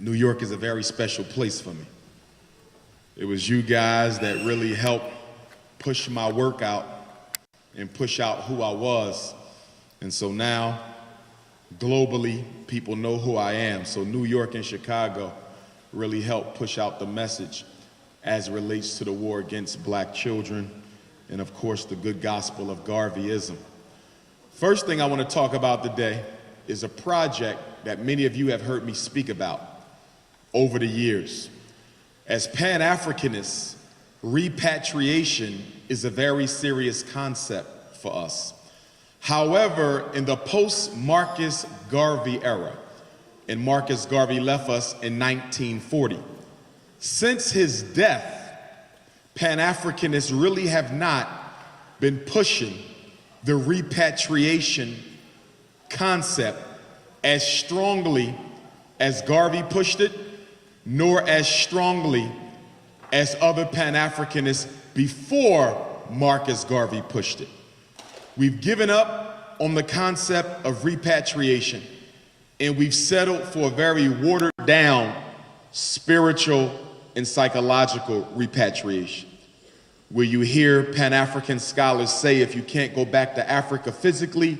New York is a very special place for me. It was you guys that really helped push my work out and push out who I was. And so now, globally, people know who I am. So New York and Chicago really helped push out the message as it relates to the war against black children and, of course, the good gospel of Garveyism. First thing I want to talk about today is a project that many of you have heard me speak about over the years. As Pan-Africanists, repatriation is a very serious concept for us. However, in the post-Marcus Garvey era, and Marcus Garvey left us in 1940, since his death, Pan-Africanists really have not been pushing the repatriation concept as strongly as Garvey pushed it, nor as strongly as other Pan-Africanists before Marcus Garvey pushed it. We've given up on the concept of repatriation, and we've settled for a very watered down spiritual and psychological repatriation, where you hear Pan-African scholars say, if you can't go back to Africa physically,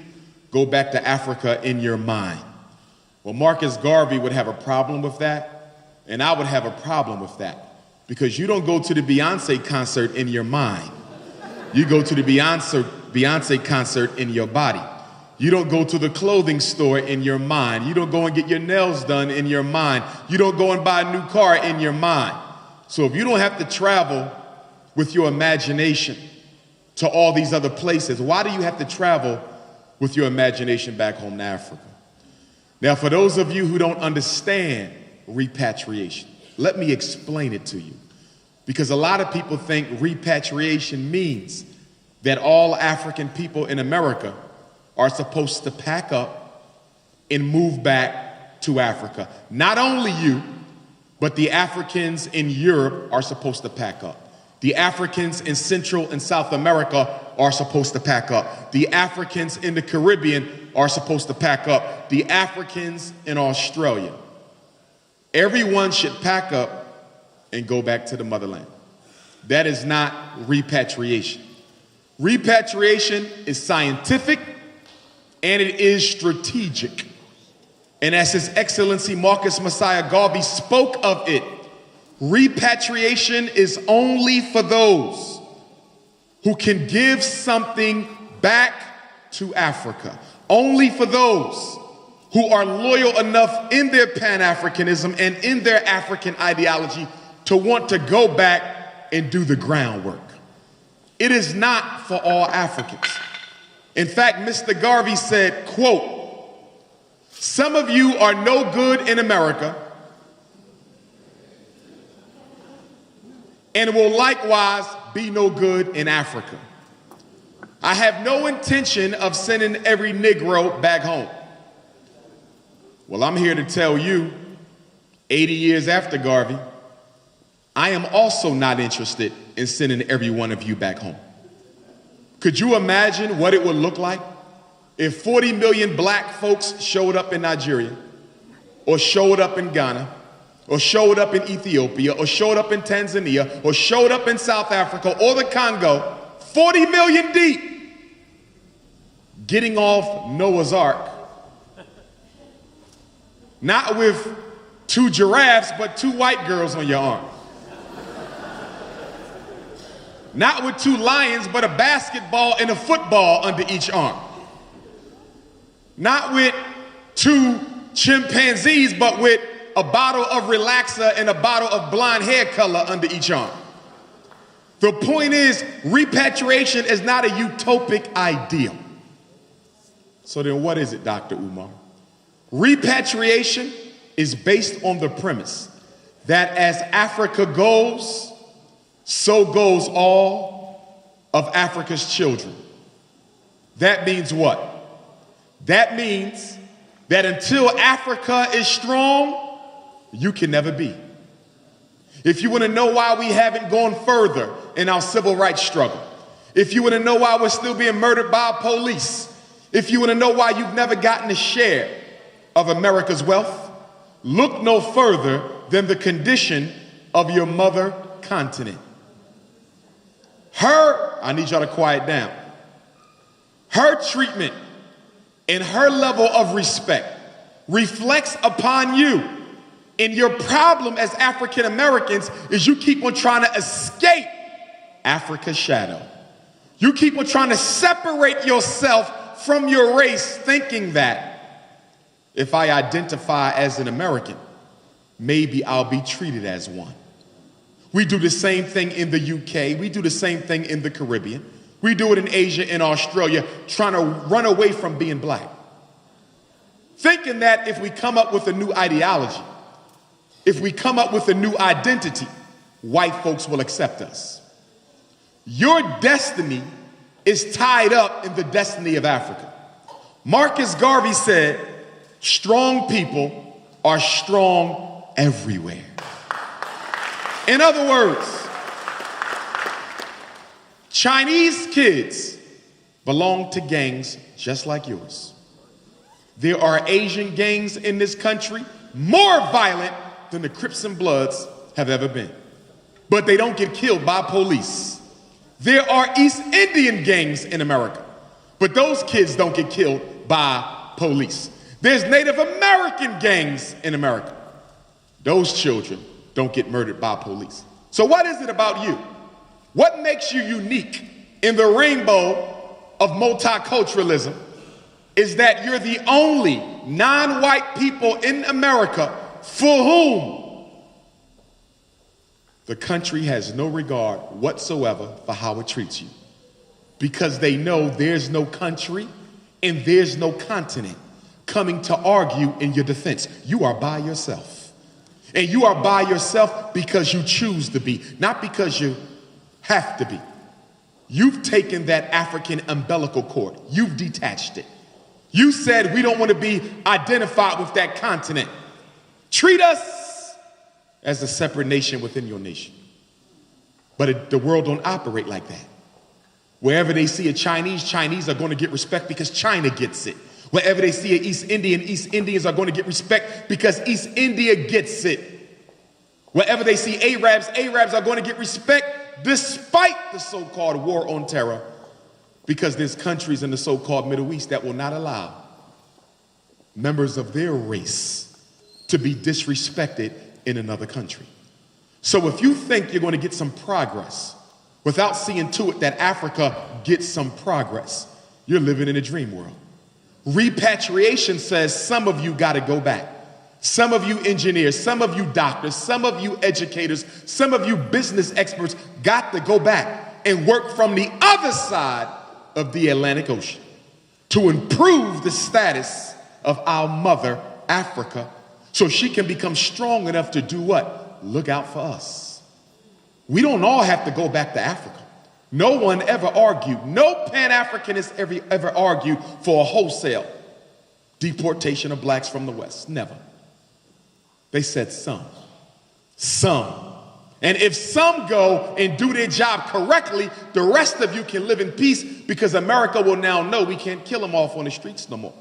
go back to Africa in your mind. Well, Marcus Garvey would have a problem with that, and I would have a problem with that, because you don't go to the Beyonce concert in your mind. You go to the Beyonce concert in your body. You don't go to the clothing store in your mind. You don't go and get your nails done in your mind. You don't go and buy a new car in your mind. So if you don't have to travel with your imagination to all these other places, why do you have to travel with your imagination back home to Africa? Now, for those of you who don't understand repatriation, let me explain it to you. Because a lot of people think repatriation means that all African people in America are supposed to pack up and move back to Africa. Not only you, but the Africans in Europe are supposed to pack up. The Africans in Central and South America are supposed to pack up. The Africans in the Caribbean are supposed to pack up. The Africans in Australia. Everyone should pack up and go back to the motherland. That is not repatriation. Repatriation is scientific and it is strategic. And as His Excellency Marcus Messiah Garvey spoke of it, repatriation is only for those who can give something back to Africa. Only for those who are loyal enough in their Pan-Africanism and in their African ideology to want to go back and do the groundwork. It is not for all Africans. In fact, Mr. Garvey said, quote, "Some of you are no good in America and will likewise be no good in Africa. I have no intention of sending every Negro back home." Well, I'm here to tell you, 80 years after Garvey, I am also not interested in sending every one of you back home. Could you imagine what it would look like if 40 million black folks showed up in Nigeria, or showed up in Ghana, or showed up in Ethiopia, or showed up in Tanzania, or showed up in South Africa, or the Congo, 40 million deep, getting off Noah's Ark, not with 2 giraffes, but 2 white girls on your arm. Not with 2 lions, but a basketball and a football under each arm. Not with 2 chimpanzees, but with a bottle of relaxer and a bottle of blonde hair color under each arm. The point is, repatriation is not a utopic ideal. So then what is it, Dr. Umar? Repatriation is based on the premise that as Africa goes, so goes all of Africa's children. That means what? That means that until Africa is strong, you can never be. If you want to know why we haven't gone further in our civil rights struggle, if you want to know why we're still being murdered by police, if you want to know why you've never gotten a share of America's wealth, look no further than the condition of your mother continent. I need y'all to quiet down. Her treatment and her level of respect reflects upon you. And your problem as African Americans is you keep on trying to escape Africa's shadow. You keep on trying to separate yourself from your race, thinking that if I identify as an American, maybe I'll be treated as one. We do the same thing in the UK. We do the same thing in the Caribbean. We do it in Asia and Australia, trying to run away from being black. Thinking that if we come up with a new ideology, if we come up with a new identity, white folks will accept us. Your destiny is tied up in the destiny of Africa. Marcus Garvey said, strong people are strong everywhere. In other words, Chinese kids belong to gangs just like yours. There are Asian gangs in this country more violent than the Crips and Bloods have ever been. But they don't get killed by police. There are East Indian gangs in America, but those kids don't get killed by police. There's Native American gangs in America. Those children don't get murdered by police. So what is it about you? What makes you unique in the rainbow of multiculturalism is that you're the only non-white people in America for whom the country has no regard whatsoever for how it treats you. Because they know there's no country and there's no continent coming to argue in your defense. You are by yourself. And you are by yourself because you choose to be, not because you have to be. You've taken that African umbilical cord. You've detached it. You said we don't want to be identified with that continent. Treat us as a separate nation within your nation. But the world don't operate like that. Wherever they see a Chinese, Chinese are going to get respect because China gets it. Wherever they see an East Indian, East Indians are going to get respect because East India gets it. Wherever they see Arabs, Arabs are going to get respect despite the so-called war on terror, because there's countries in the so-called Middle East that will not allow members of their race to be disrespected in another country. So if you think you're going to get some progress without seeing to it that Africa gets some progress, you're living in a dream world. Repatriation says some of you got to go back. Some of you engineers, some of you doctors, some of you educators, some of you business experts got to go back and work from the other side of the Atlantic Ocean to improve the status of our mother, Africa, so she can become strong enough to do what? Look out for us. We don't all have to go back to Africa. No one ever argued, no Pan-Africanist ever argued for a wholesale deportation of blacks from the West. Never. They said some. And if some go and do their job correctly, the rest of you can live in peace, because America will now know we can't kill them off on the streets no more.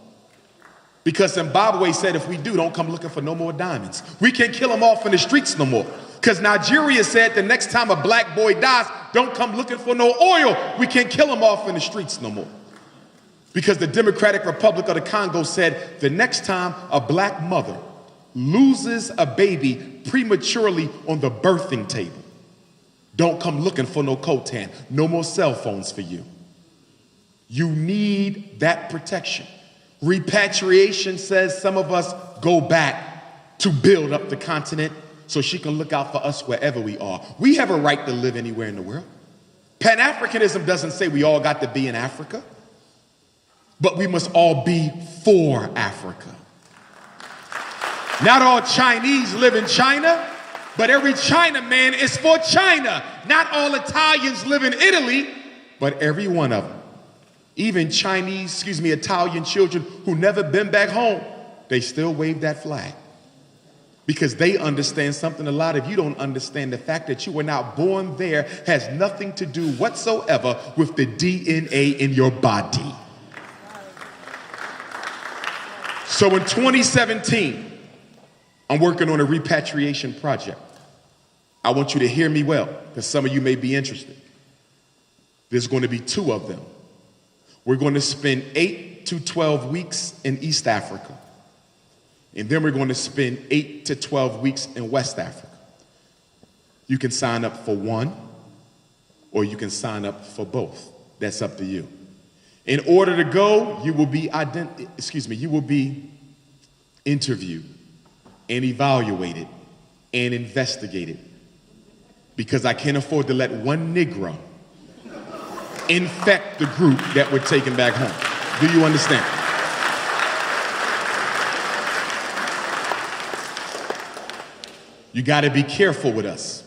Because Zimbabwe said if we do, don't come looking for no more diamonds. We can't kill them off in the streets no more. Because Nigeria said the next time a black boy dies, don't come looking for no oil. We can't kill him off in the streets no more. Because the Democratic Republic of the Congo said the next time a black mother loses a baby prematurely on the birthing table, don't come looking for no coltan. No more cell phones for you. You need that protection. Repatriation says some of us go back to build up the continent so she can look out for us wherever we are. We have a right to live anywhere in the world. Pan-Africanism doesn't say we all got to be in Africa, but we must all be for Africa. Not all Chinese live in China, but every Chinaman is for China. Not all Italians live in Italy, but every one of them. Even Italian children who never been back home, they still wave that flag. Because they understand something a lot of you don't understand. The fact that you were not born there has nothing to do whatsoever with the DNA in your body. So in 2017, I'm working on a repatriation project. I want you to hear me well, because some of you may be interested. There's going to be 2 of them. We're going to spend 8 to 12 weeks in East Africa. And then we're going to spend 8 to 12 weeks in West Africa. You can sign up for one, or you can sign up for both. That's up to you. In order to go, you will be interviewed and evaluated and investigated, because I can't afford to let one Negro infect the group that we're taking back home. Do you understand? You got to be careful with us.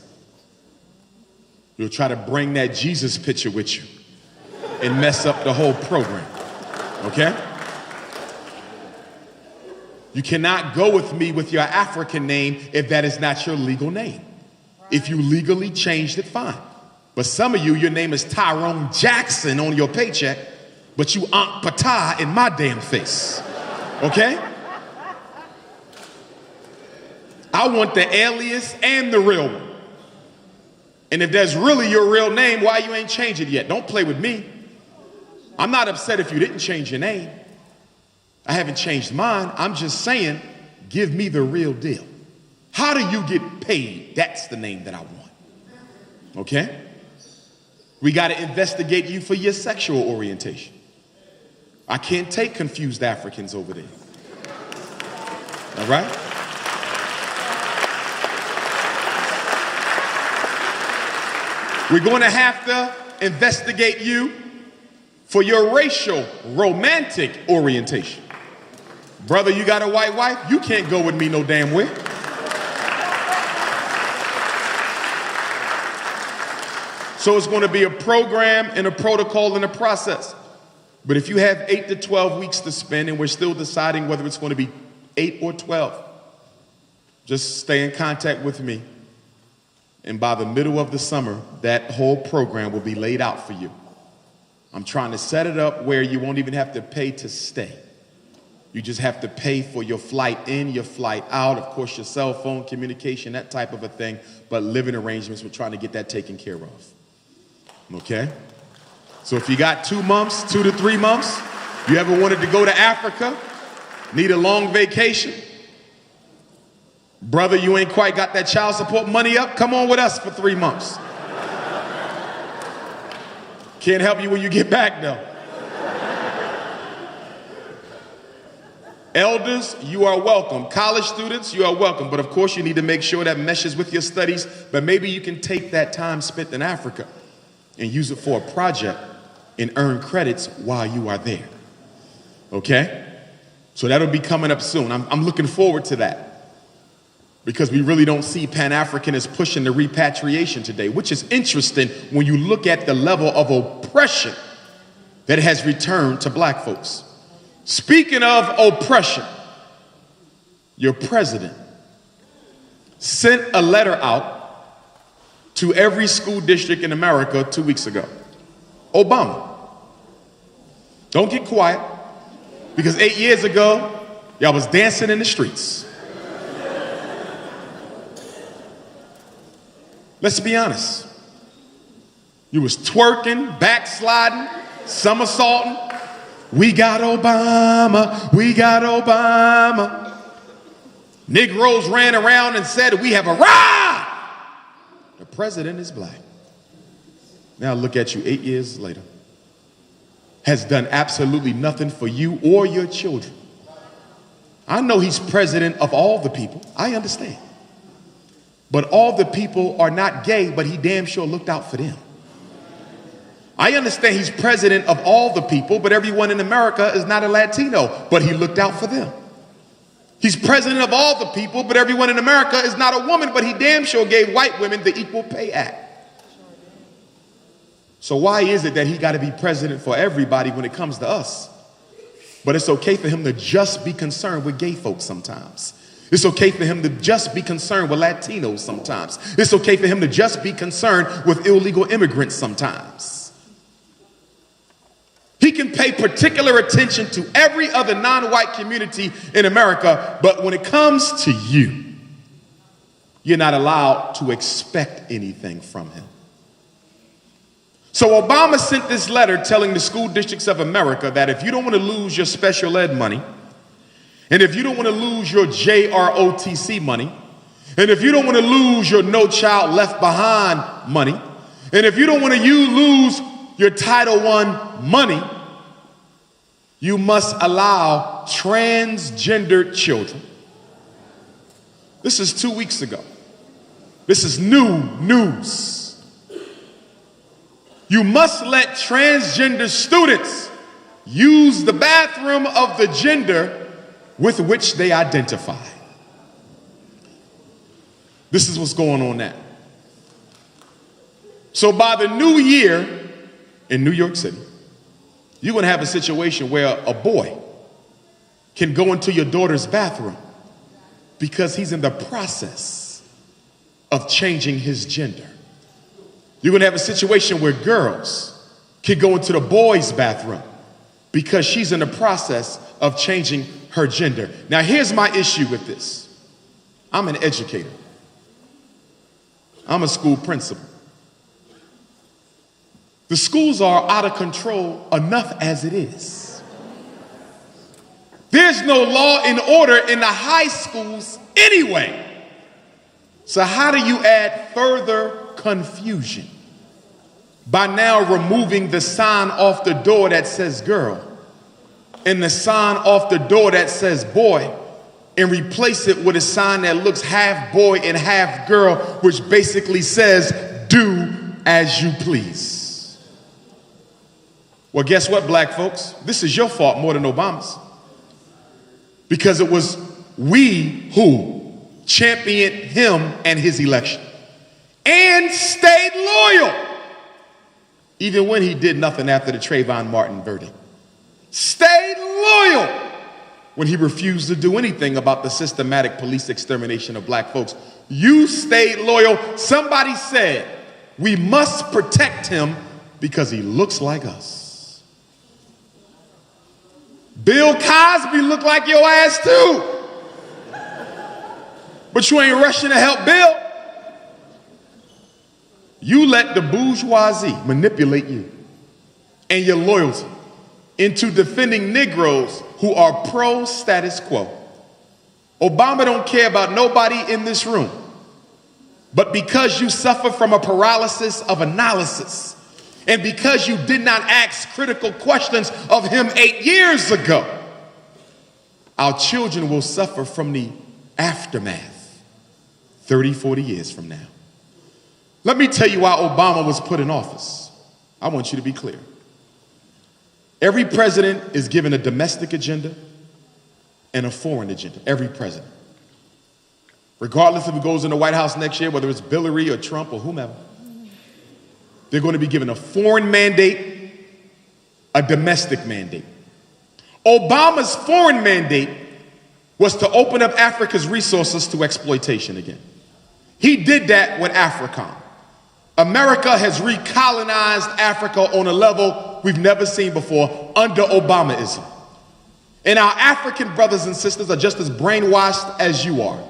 You'll try to bring that Jesus picture with you and mess up the whole program, okay? You cannot go with me with your African name if that is not your legal name. If you legally changed it, fine. But some of you, your name is Tyrone Jackson on your paycheck, but you Aunt Patah in my damn face, okay? I want the alias and the real one. And if that's really your real name, why you ain't changed it yet? Don't play with me. I'm not upset if you didn't change your name. I haven't changed mine. I'm just saying, give me the real deal. How do you get paid? That's the name that I want. Okay? We got to investigate you for your sexual orientation. I can't take confused Africans over there. All right? We're going to have to investigate you for your racial, romantic orientation. Brother, you got a white wife? You can't go with me no damn way. So it's going to be a program and a protocol and a process. But if you have 8 to 12 weeks to spend and we're still deciding whether it's going to be 8 or 12, just stay in contact with me. And by the middle of the summer, that whole program will be laid out for you. I'm trying to set it up where you won't even have to pay to stay. You just have to pay for your flight in, your flight out, of course, your cell phone communication, that type of a thing. But living arrangements, we're trying to get that taken care of. Okay? So if you got 2 months, 2 to 3 months, you ever wanted to go to Africa, need a long vacation, brother, you ain't quite got that child support money up, come on with us for 3 months. Can't help you when you get back, though. Elders, you are welcome. College students, you are welcome. But of course, you need to make sure that meshes with your studies. But maybe you can take that time spent in Africa and use it for a project and earn credits while you are there. Okay? So that'll be coming up soon. I'm looking forward to that. Because we really don't see Pan-Africanists pushing the repatriation today, which is interesting when you look at the level of oppression that has returned to black folks. Speaking of oppression, your president sent a letter out to every school district in America 2 weeks ago. Obama. Don't get quiet, because 8 years ago, y'all was dancing in the streets. Let's be honest. You was twerking, backsliding, somersaulting. We got Obama, we got Obama. Negroes ran around and said, we have arrived. The president is black. Now look at you 8 years later. Has done absolutely nothing for you or your children. I know he's president of all the people. I understand. But all the people are not gay, but he damn sure looked out for them. I understand he's president of all the people, but everyone in America is not a Latino, but he looked out for them. He's president of all the people, but everyone in America is not a woman, but he damn sure gave white women the Equal Pay Act. So why is it that he got to be president for everybody when it comes to us? But it's okay for him to just be concerned with gay folks sometimes. It's okay for him to just be concerned with Latinos sometimes. It's okay for him to just be concerned with illegal immigrants sometimes. He can pay particular attention to every other non-white community in America, but when it comes to you, you're not allowed to expect anything from him. So Obama sent this letter telling the school districts of America that if you don't want to lose your special ed money, and if you don't want to lose your JROTC money, and if you don't want to lose your No Child Left Behind money, and if you don't want to lose your Title I money, you must allow transgendered children. This is 2 weeks ago. This is new news. You must let transgender students use the bathroom of the gender with which they identify. This is what's going on now. So by the new year in New York City, you're going to have a situation where a boy can go into your daughter's bathroom because he's in the process of changing his gender. You're going to have a situation where girls can go into the boys' bathroom because she's in the process of changing her gender. Now, here's my issue with this. I'm an educator. I'm a school principal. The schools are out of control enough as it is. There's no law and order in the high schools anyway. So how do you add further confusion by now removing the sign off the door that says girl and the sign off the door that says boy and replace it with a sign that looks half boy and half girl, which basically says do as you please? Well, guess what, black folks? This is your fault more than Obama's. Because it was we who championed him and his election and stayed loyal even when he did nothing after the Trayvon Martin verdict. Stayed loyal when he refused to do anything about the systematic police extermination of black folks. You stayed loyal. Somebody said we must protect him because he looks like us. Bill Cosby looked like your ass too. But you ain't rushing to help Bill. You let the bourgeoisie manipulate you and your loyalty into defending Negroes who are pro-status quo. Obama don't care about nobody in this room. But because you suffer from a paralysis of analysis, and because you did not ask critical questions of him 8 years ago, our children will suffer from the aftermath 30, 40 years from now. Let me tell you why Obama was put in office. I want you to be clear. Every president is given a domestic agenda and a foreign agenda. Every president. Regardless if it goes in the White House next year, whether it's Hillary or Trump or whomever, they're going to be given a foreign mandate, a domestic mandate. Obama's foreign mandate was to open up Africa's resources to exploitation again. He did that with AFRICOM. America has recolonized Africa on a level we've never seen before under Obamaism. And our African brothers and sisters are just as brainwashed as you are.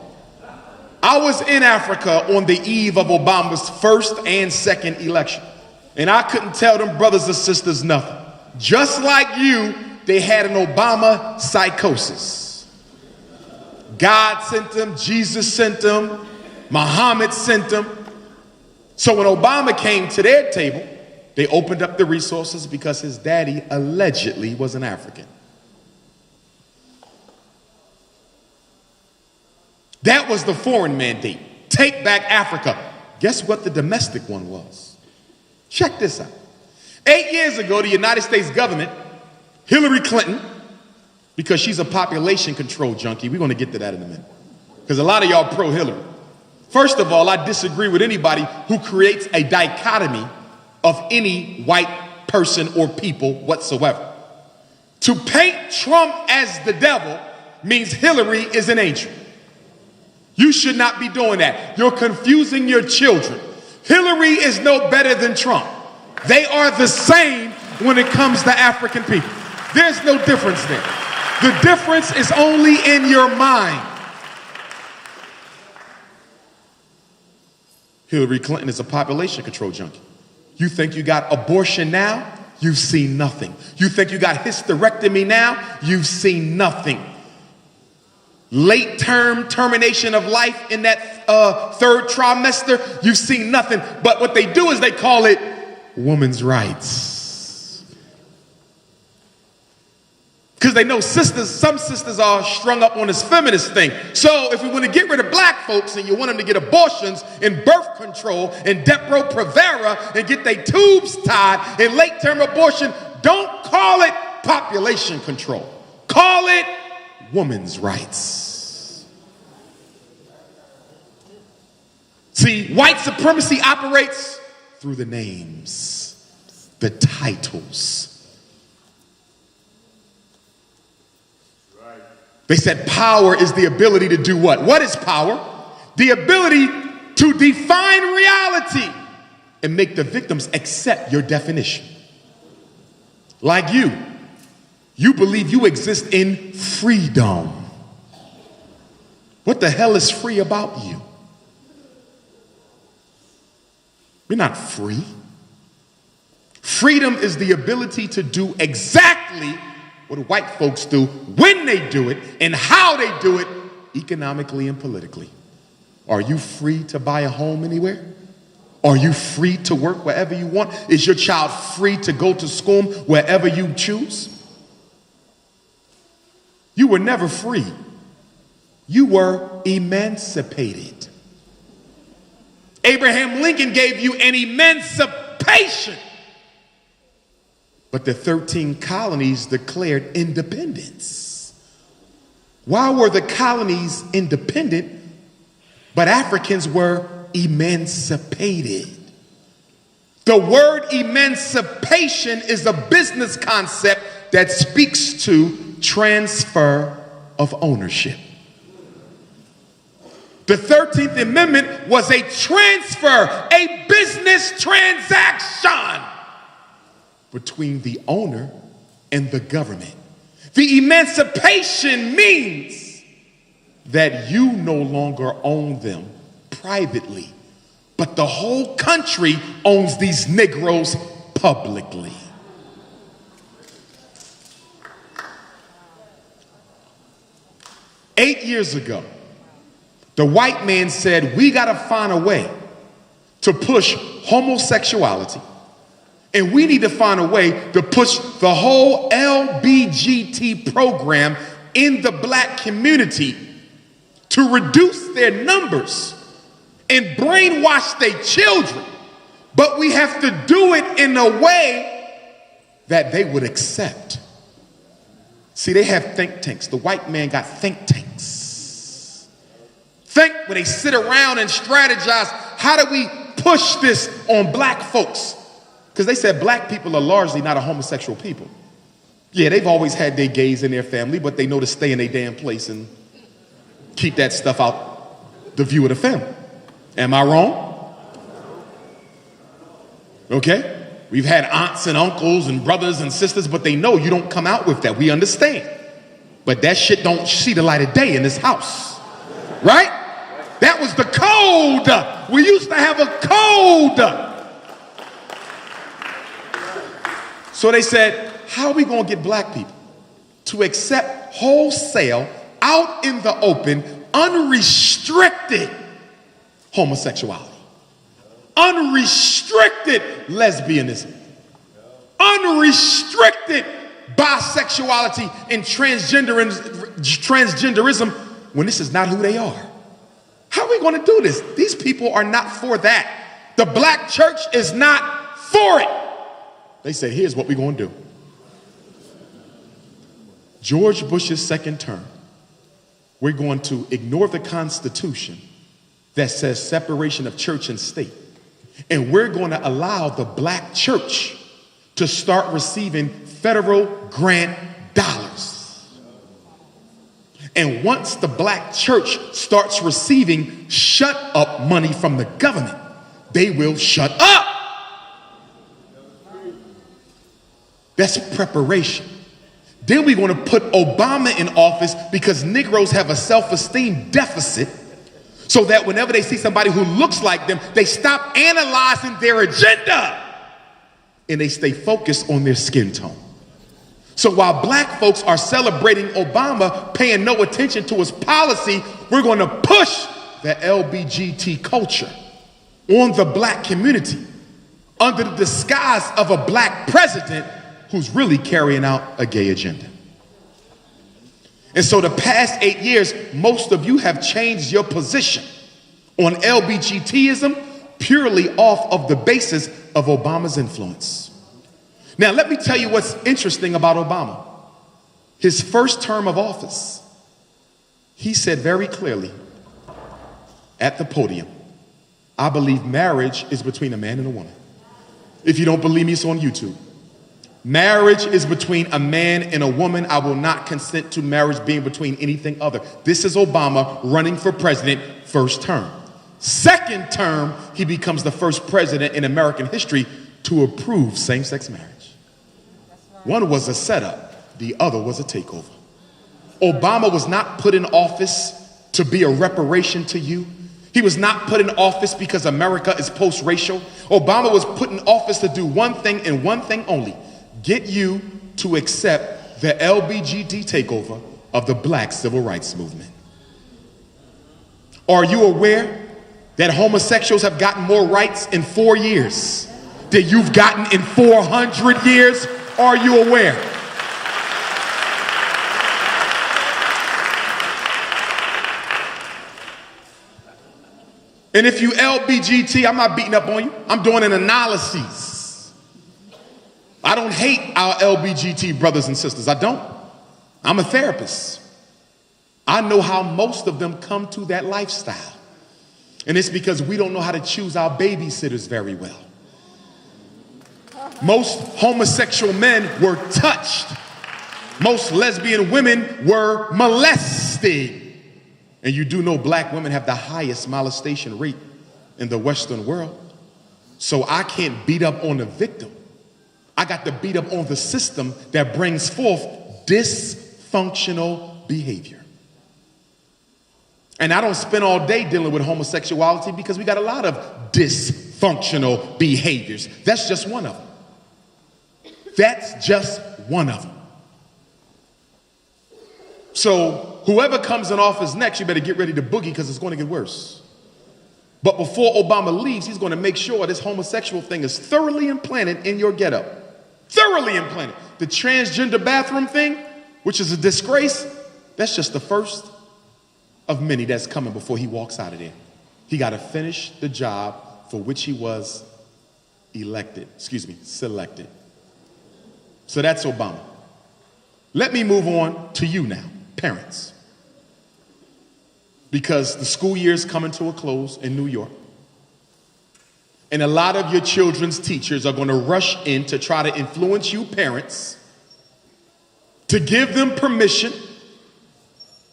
I was in Africa on the eve of Obama's first and second election, and I couldn't tell them brothers and sisters nothing. Just like you, they had an Obama psychosis. God sent them, Jesus sent them, Muhammad sent them. So when Obama came to their table, they opened up the resources because his daddy allegedly was an African. That was the foreign mandate. Take back Africa. Guess what the domestic one was? Check this out. 8 years ago, the United States government, Hillary Clinton, because she's a population control junkie, we're going to get to that in a minute, because a lot of y'all pro-Hillary. First of all, I disagree with anybody who creates a dichotomy of any white person or people whatsoever. To paint Trump as the devil means Hillary is an angel. You should not be doing that. You're confusing your children. Hillary is no better than Trump. They are the same when it comes to African people. There's no difference there. The difference is only in your mind. Hillary Clinton is a population control junkie. You think you got abortion now? You've seen nothing. You think you got hysterectomy now? You've seen nothing. Late term termination of life in that third trimester, you've seen nothing. But what they do is they call it women's rights. Because they know some sisters are strung up on this feminist thing. So if we want to get rid of black folks and you want them to get abortions and birth control and Depo-Provera and get their tubes tied and late term abortion, don't call it population control. Call it women's rights. See, white supremacy operates through the names, the titles. They said power is the ability to do what? What is power? The ability to define reality and make the victims accept your definition. Like you believe you exist in freedom. What the hell is free about you? We're not free. Freedom is the ability to do exactly what white folks do, when they do it, and how they do it, economically and politically. Are you free to buy a home anywhere? Are you free to work wherever you want? Is your child free to go to school wherever you choose? You were never free. You were emancipated. Abraham Lincoln gave you an emancipation. But the 13 colonies declared independence. Why were the colonies independent, but Africans were emancipated? The word emancipation is a business concept that speaks to transfer of ownership. The 13th Amendment was a transfer, a business transaction between the owner and the government. The emancipation means that you no longer own them privately, but the whole country owns these Negroes publicly. Eight years ago, the white man said, we got to find a way to push homosexuality. And we need to find a way to push the whole LBGT program in the black community to reduce their numbers and brainwash their children. But we have to do it in a way that they would accept. See, they have think tanks. The white man got think tanks. Think where they sit around and strategize, how do we push this on black folks? Because they said black people are largely not a homosexual people. Yeah, they've always had their gays in their family, but they know to stay in their damn place and keep that stuff out the view of the family. Am I wrong? Okay? We've had aunts and uncles and brothers and sisters, but they know you don't come out with that. We understand. But that shit don't see the light of day in this house. Right? That was the code. We used to have a code. So they said, how are we going to get black people to accept wholesale, out in the open, unrestricted homosexuality, unrestricted lesbianism, unrestricted bisexuality and transgenderism when this is not who they are? How are we going to do this? These people are not for that. The black church is not for it. They said, here's what we're going to do. George Bush's second term, we're going to ignore the Constitution that says separation of church and state. And we're going to allow the black church to start receiving federal grant dollars. And once the black church starts receiving shut up money from the government, they will shut up. That's preparation. Then we're going to put Obama in office because Negroes have a self-esteem deficit. so that whenever they see somebody who looks like them, they stop analyzing their agenda and they stay focused on their skin tone. So while black folks are celebrating Obama, paying no attention to his policy, we're going to push the LBGT culture on the black community under the disguise of a black president who's really carrying out a gay agenda. And so the past 8 years, most of you have changed your position on LBGTism purely off of the basis of Obama's influence. Now, let me tell you what's interesting about Obama. His first term of office, he said very clearly at the podium, I believe marriage is between a man and a woman. If you don't believe me, it's on YouTube. Marriage is between a man and a woman. I will not consent to marriage being between anything other. This is Obama running for president, first term. Second term, he becomes the first president in American history to approve same-sex marriage. One was a setup, the other was a takeover. Obama was not put in office to be a reparation to you. He was not put in office because America is post-racial. Obama was put in office to do one thing and one thing only: get you to accept the LBGT takeover of the black civil rights movement. Are you aware that homosexuals have gotten more rights in 4 years than you've gotten in 400 years? Are you aware? And if you LBGT, I'm not beating up on you. I'm doing an analysis. I don't hate our LBGT brothers and sisters. I don't. I'm a therapist. I know how most of them come to that lifestyle. And it's because we don't know how to choose our babysitters very well. Most homosexual men were touched. Most lesbian women were molested. And you do know black women have the highest molestation rate in the Western world. So I can't beat up on the victim. I got to beat up on the system that brings forth dysfunctional behavior. And I don't spend all day dealing with homosexuality because we got a lot of dysfunctional behaviors. That's just one of them. That's just one of them. So whoever comes in office next, you better get ready to boogie because it's going to get worse. But before Obama leaves, he's going to make sure this homosexual thing is thoroughly implanted in your getup. Thoroughly implanted. The transgender bathroom thing, which is a disgrace, that's just the first of many that's coming before he walks out of there. He got to finish the job for which he was selected. So that's Obama. Let me move on to you now, parents. Because the school year is coming to a close in New York. And a lot of your children's teachers are going to rush in to try to influence you parents to give them permission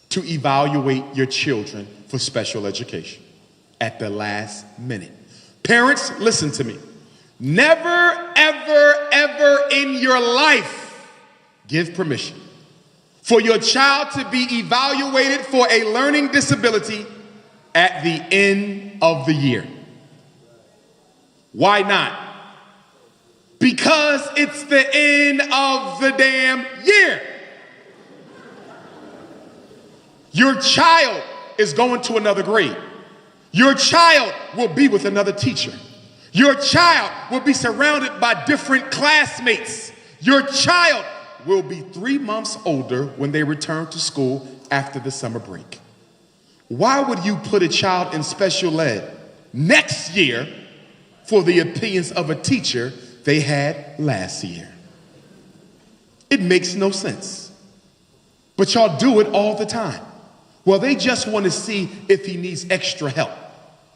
to evaluate your children for special education at the last minute. Parents, listen to me. Never, ever, ever in your life give permission for your child to be evaluated for a learning disability at the end of the year. Why not? Because it's the end of the damn year. Your child is going to another grade. Your child will be with another teacher. Your child will be surrounded by different classmates. Your child will be 3 months older when they return to school after the summer break. Why would you put a child in special ed next year for the opinions of a teacher they had last year? It makes no sense. But y'all do it all the time. Well, they just want to see if he needs extra help.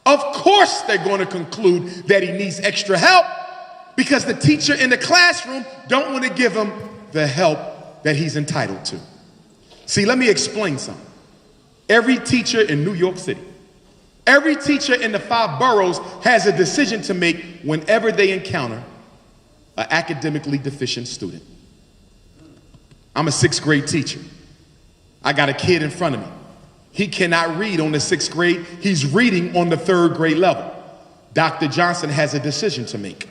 Of course they're going to conclude that he needs extra help because the teacher in the classroom don't want to give him the help that he's entitled to. See, let me explain something. Every teacher in New York City, every teacher in the 5 boroughs has a decision to make whenever they encounter an academically deficient student. I'm a 6th grade teacher. I got a kid in front of me. He cannot read on the 6th grade. He's reading on the 3rd grade level. Dr. Johnson has a decision to make.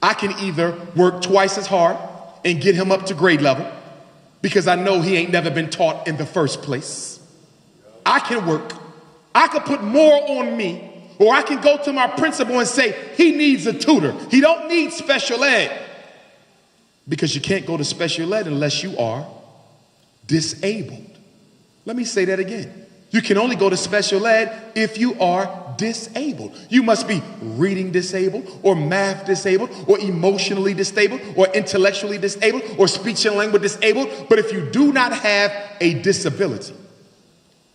I can either work twice as hard and get him up to grade level because I know he ain't never been taught in the first place. I can work. I could put more on me, or I can go to my principal and say he needs a tutor. He don't need special ed, because you can't go to special ed unless you are disabled. Let me say that again. You can only go to special ed if you are disabled. You must be reading disabled, or math disabled, or emotionally disabled, or intellectually disabled, or speech and language disabled. But if you do not have a disability,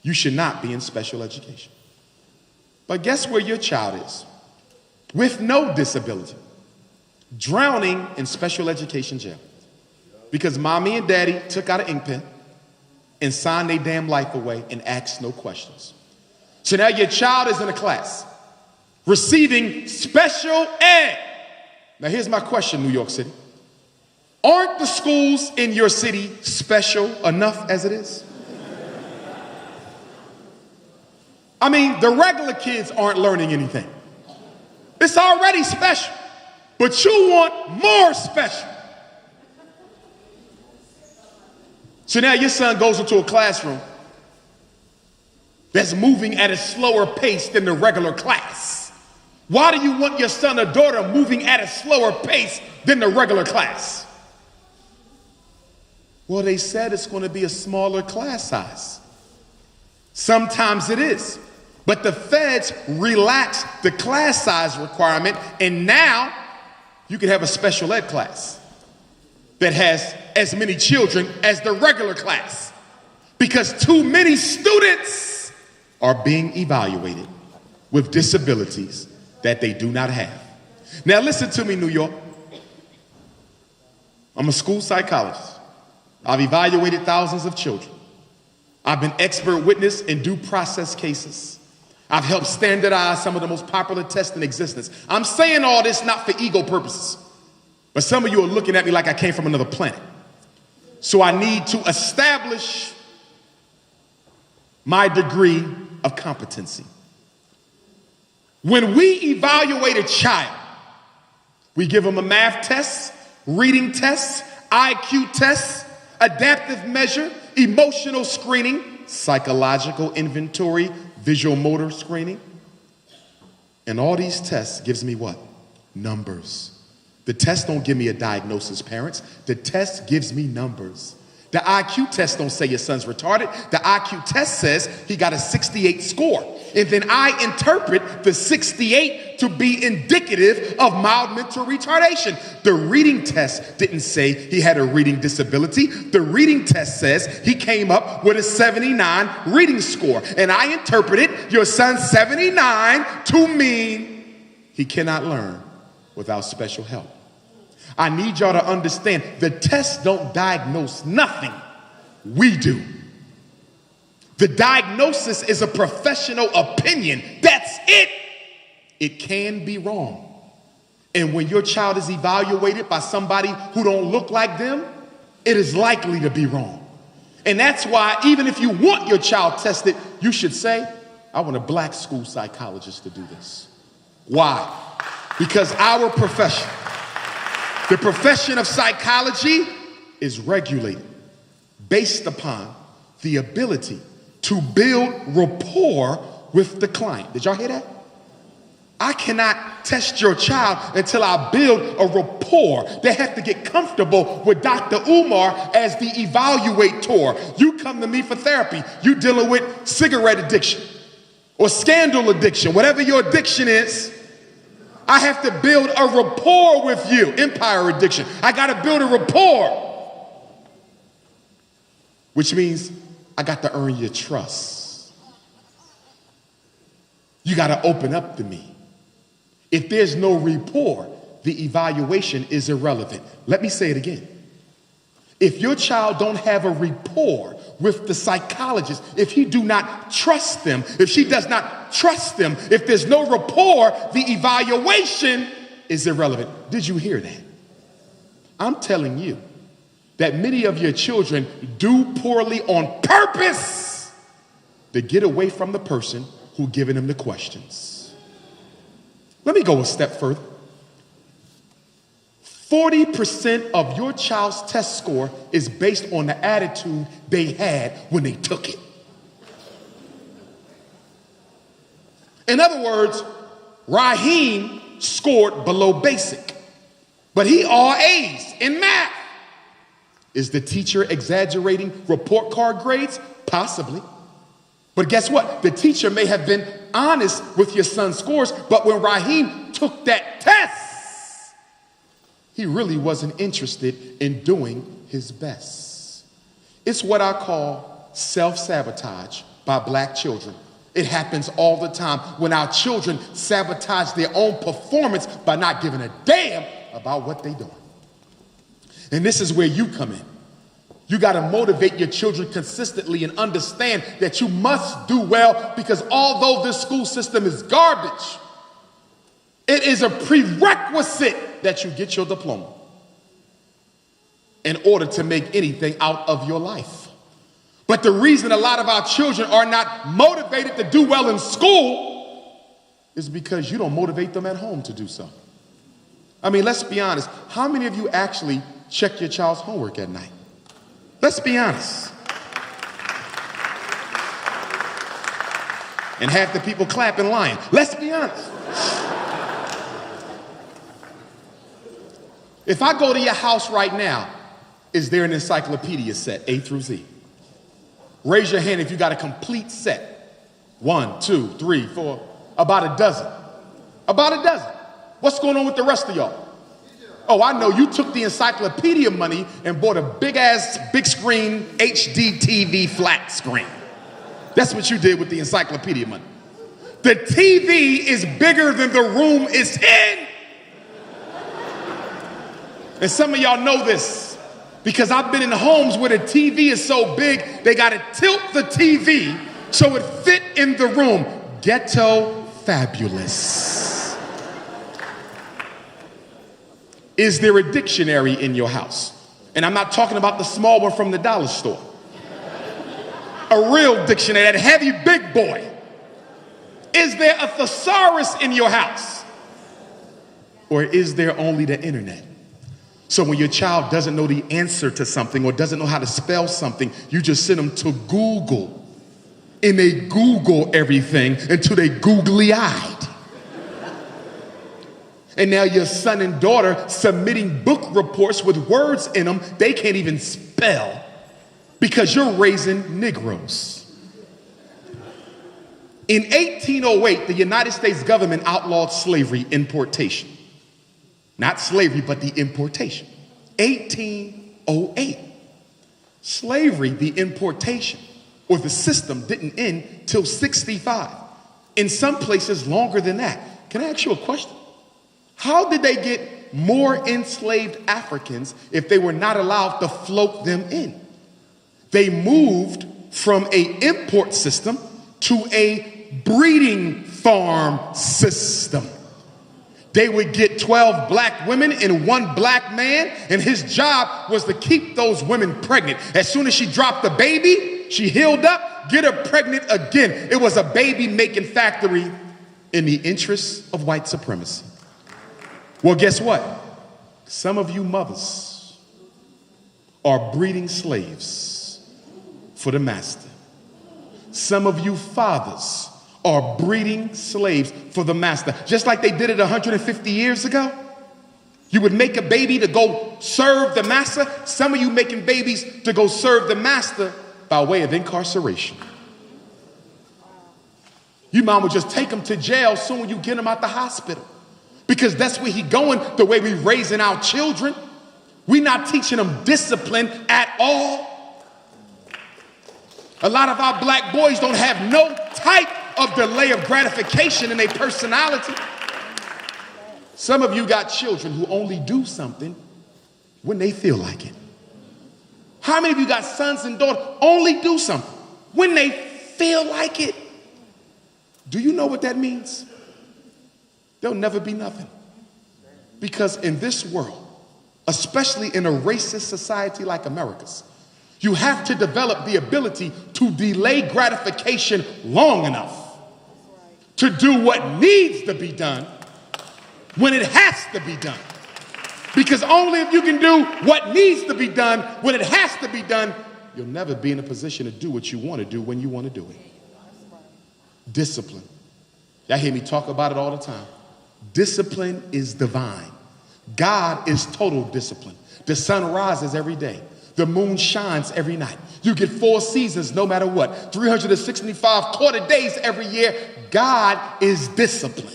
you should not be in special education. But guess where your child is? With no disability, drowning in special education jail. Because mommy and daddy took out an ink pen and signed their damn life away and asked no questions. So now your child is in a class receiving special ed. Now here's my question, New York City. Aren't the schools in your city special enough as it is? I mean, the regular kids aren't learning anything. It's already special, but you want more special. So now your son goes into a classroom that's moving at a slower pace than the regular class. Why do you want your son or daughter moving at a slower pace than the regular class? Well, they said it's going to be a smaller class size. Sometimes it is. But the feds relaxed the class size requirement, and now you can have a special ed class that has as many children as the regular class, because too many students are being evaluated with disabilities that they do not have. Now listen to me, New York. I'm a school psychologist. I've evaluated thousands of children. I've been expert witness in due process cases. I've helped standardize some of the most popular tests in existence. I'm saying all this not for ego purposes, but some of you are looking at me like I came from another planet. So I need to establish my degree of competency. When we evaluate a child, we give them a math test, reading test, IQ test, adaptive measure, emotional screening, psychological inventory, visual motor screening. And all these tests gives me what? Numbers. The test don't give me a diagnosis, parents. The test gives me numbers. The IQ test don't say your son's retarded. The IQ test says he got a 68 score. And then I interpret the 68 to be indicative of mild mental retardation. The reading test didn't say he had a reading disability. The reading test says he came up with a 79 reading score. And I interpreted your son's 79 to mean he cannot learn without special help. I need y'all to understand, the tests don't diagnose nothing. We do. The diagnosis is a professional opinion. That's it. It can be wrong. And when your child is evaluated by somebody who don't look like them, it is likely to be wrong. And that's why even if you want your child tested, you should say, I want a black school psychologist to do this. Why? Because our profession, the profession of psychology, is regulated based upon the ability to build rapport with the client. Did y'all hear that? I cannot test your child until I build a rapport. They have to get comfortable with Dr. Umar as the evaluator. You come to me for therapy. You dealing with cigarette addiction or scandal addiction, whatever your addiction is. I have to build a rapport with you. Empire addiction. I got to build a rapport, which means I got to earn your trust. You got to open up to me. If there's no rapport, the evaluation is irrelevant. Let me say it again. If your child don't have a rapport with the psychologist, if he do not trust them, if she does not trust them, if there's no rapport, the evaluation is irrelevant. Did you hear that? I'm telling you that many of your children do poorly on purpose to get away from the person who giving them the questions. Let me go a step further. 40% of your child's test score is based on the attitude they had when they took it. In other words, Raheem scored below basic, but he all A's in math. Is the teacher exaggerating report card grades? Possibly. But guess what? The teacher may have been honest with your son's scores, but when Raheem took that test, he really wasn't interested in doing his best. It's what I call self-sabotage by black children. It happens all the time when our children sabotage their own performance by not giving a damn about what they're doing. And this is where you come in. You got to motivate your children consistently and understand that you must do well, because although this school system is garbage, it is a prerequisite that you get your diploma in order to make anything out of your life. But the reason a lot of our children are not motivated to do well in school is because you don't motivate them at home to do so. I mean, let's be honest. How many of you actually check your child's homework at night? Let's be honest. And half the people clapping lying. Let's be honest. If I go to your house right now, is there an encyclopedia set, A through Z? Raise your hand if you got a complete set. 1, 2, 3, 4, about a dozen. About a dozen. What's going on with the rest of y'all? Oh, I know you took the encyclopedia money and bought a big screen HD TV flat screen. That's what you did with the encyclopedia money. The TV is bigger than the room it's in. And some of y'all know this because I've been in homes where the TV is so big, they got to tilt the TV so it fit in the room. Ghetto fabulous. Is there a dictionary in your house? And I'm not talking about the small one from the dollar store. A real dictionary, that heavy big boy. Is there a thesaurus in your house? Or is there only the internet? So when your child doesn't know the answer to something or doesn't know how to spell something, you just send them to Google. And they Google everything until they googly-eyed. And now your son and daughter submitting book reports with words in them they can't even spell because you're raising Negroes. In 1808, the United States government outlawed slavery importation. Not slavery, but the importation. 1808. Slavery, the importation, or the system didn't end till 65. In some places, longer than that. Can I ask you a question? How did they get more enslaved Africans if they were not allowed to float them in? They moved from an import system to a breeding farm system. They would get 12 black women and 1 black man, and his job was to keep those women pregnant. As soon as she dropped the baby, she healed up, get her pregnant again. It was a baby-making factory in the interests of white supremacy. Well, guess what? Some of you mothers are breeding slaves for the master. Some of you fathers are breeding slaves for the master. Just like they did it 150 years ago. You would make a baby to go serve the master. Some of you making babies to go serve the master by way of incarceration. You mom would just take them to jail soon when you get them out the hospital. Because that's where he going, the way we raising our children. We're not teaching them discipline at all. A lot of our black boys don't have no type of delay of gratification in their personality. Some of you got children who only do something when they feel like it. How many of you got sons and daughters only do something when they feel like it? Do you know what that means? There'll never be nothing. Because in this world, especially in a racist society like America's, You have to develop the ability to delay gratification long enough to do what needs to be done when it has to be done. Because only if you can do what needs to be done when it has to be done, you'll never be in a position to do what you want to do when you want to do it. Discipline. Y'all hear me talk about it all the time. Discipline is divine. God is total discipline. The sun rises every day. The moon shines every night. You get 4 seasons no matter what. 365 quarter days every year. God is discipline.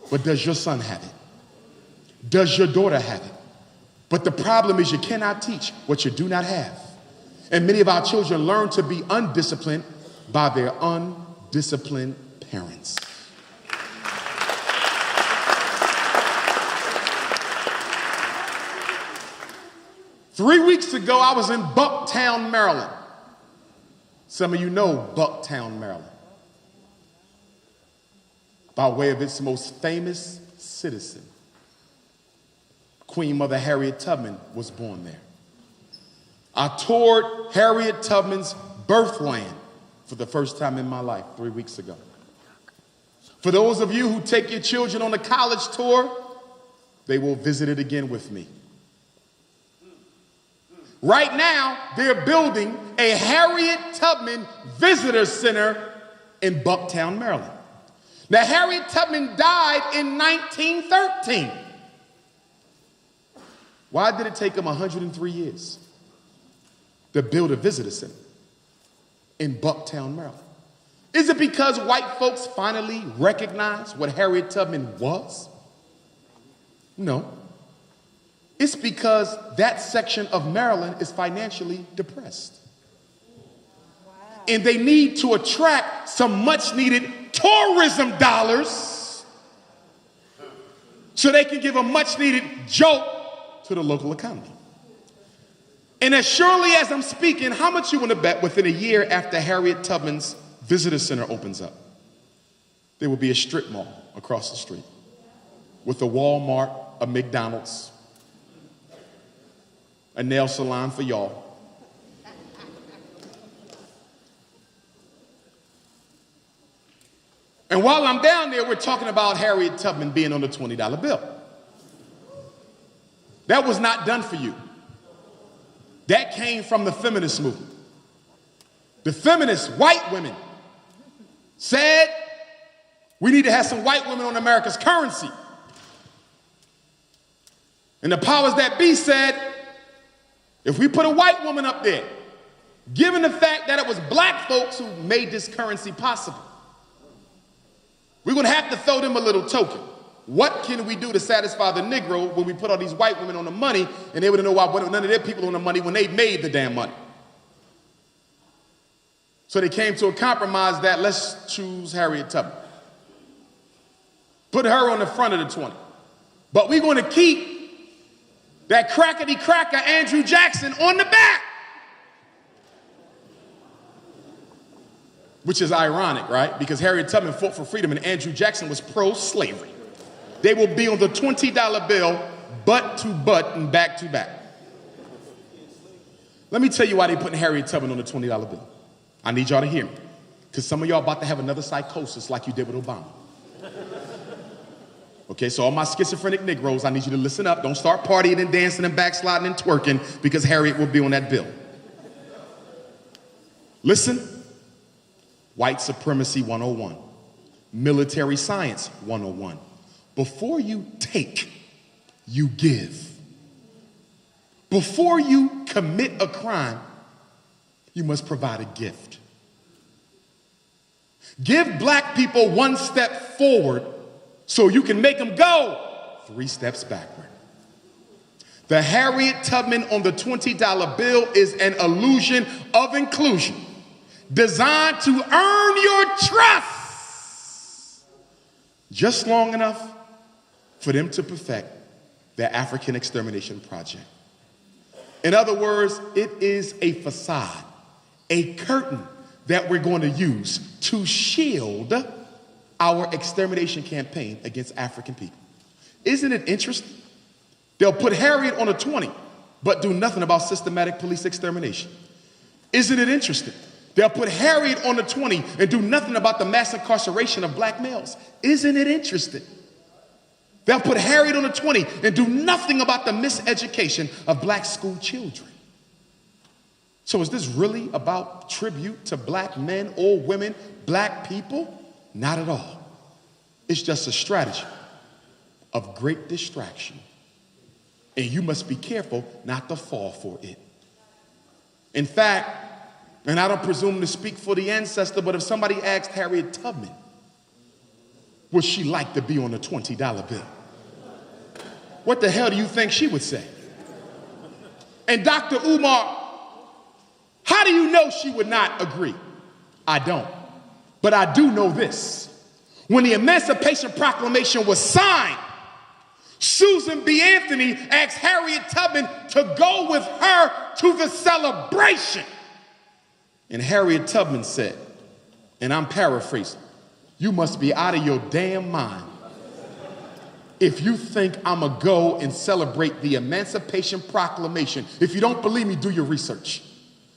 But does your son have it? Does your daughter have it? But the problem is you cannot teach what you do not have. And many of our children learn to be undisciplined by their undisciplined parents. Three weeks ago, I was in Bucktown, Maryland. Some of you know Bucktown, Maryland, by way of its most famous citizen. Queen Mother Harriet Tubman was born there. I toured Harriet Tubman's birthland for the first time in my life 3 weeks ago. For those of you who take your children on a college tour, they will visit it again with me. Right now, they're building a Harriet Tubman Visitor Center in Bucktown, Maryland. Now, Harriet Tubman died in 1913. Why did it take them 103 years to build a visitor center in Bucktown, Maryland? Is it because white folks finally recognized what Harriet Tubman was? No. It's because that section of Maryland is financially depressed. Wow. And they need to attract some much needed tourism dollars so they can give a much needed jolt to the local economy. And as surely as I'm speaking, how much you want to bet within a year after Harriet Tubman's visitor center opens up, there will be a strip mall across the street with a Walmart, a McDonald's, a nail salon for y'all. And while I'm down there, we're talking about Harriet Tubman being on the $20 bill. That was not done for you. That came from the feminist movement. The feminist white women said we need to have some white women on America's currency. And the powers that be said, if we put a white woman up there, given the fact that it was black folks who made this currency possible, we're going to have to throw them a little token. What can we do to satisfy the Negro when we put all these white women on the money and they would know why none of their people on the money when they made the damn money? So they came to a compromise that let's choose Harriet Tubman. Put her on the front of the 20. But we're going to keep that crackety cracker Andrew Jackson on the back. Which is ironic, right? Because Harriet Tubman fought for freedom and Andrew Jackson was pro-slavery. They will be on the $20 bill, butt to butt and back to back. Let me tell you why they're putting Harriet Tubman on the $20 bill. I need y'all to hear me. Because some of y'all about to have another psychosis like you did with Obama. Okay, so all my schizophrenic Negroes, I need you to listen up. Don't start partying and dancing and backsliding and twerking because Harriet will be on that bill. Listen. White Supremacy 101. Military Science 101. Before you take, you give. Before you commit a crime, you must provide a gift. Give black people one step forward so you can make them go 3 steps backward. The Harriet Tubman on the $20 bill is an illusion of inclusion designed to earn your trust just long enough for them to perfect their African extermination project. In other words, it is a facade, a curtain that we're going to use to shield our extermination campaign against African people. Isn't it interesting? They'll put Harriet on a 20, but do nothing about systematic police extermination. Isn't it interesting? They'll put Harriet on the 20 and do nothing about the mass incarceration of black males. Isn't it interesting? They'll put Harriet on the 20 and do nothing about the miseducation of black school children. So is this really about tribute to black men or women, black people? Not at all. It's just a strategy of great distraction. And you must be careful not to fall for it. In fact, and I don't presume to speak for the ancestor, but if somebody asked Harriet Tubman, would she like to be on a $20 bill? What the hell do you think she would say? And Dr. Umar, how do you know she would not agree? I don't. But I do know this. When the Emancipation Proclamation was signed, Susan B. Anthony asked Harriet Tubman to go with her to the celebration. And Harriet Tubman said, and I'm paraphrasing, "You must be out of your damn mind if you think I'm gonna go and celebrate the Emancipation Proclamation. If you don't believe me, do your research."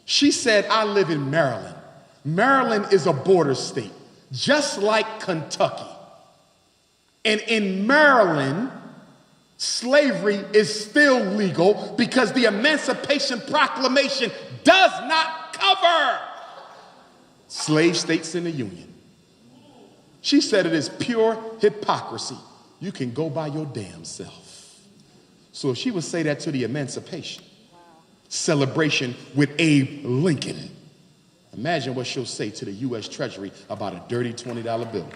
She said, "I live in Maryland. Maryland is a border state, just like Kentucky. And in Maryland, slavery is still legal because the Emancipation Proclamation does not cover slave states in the Union." She said it is pure hypocrisy. You can go by your damn self. So if she would say that to the Emancipation celebration with Abe Lincoln, imagine what she'll say to the U.S. Treasury about a dirty $20 bill.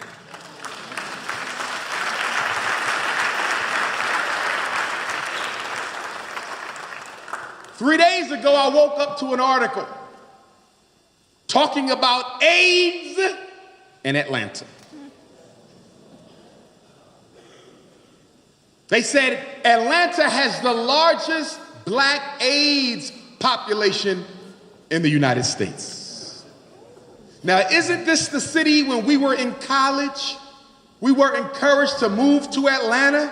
Three days ago, I woke up to an article talking about AIDS in Atlanta. They said Atlanta has the largest black AIDS population in the United States. Now, isn't this the city when we were in college, we were encouraged to move to Atlanta?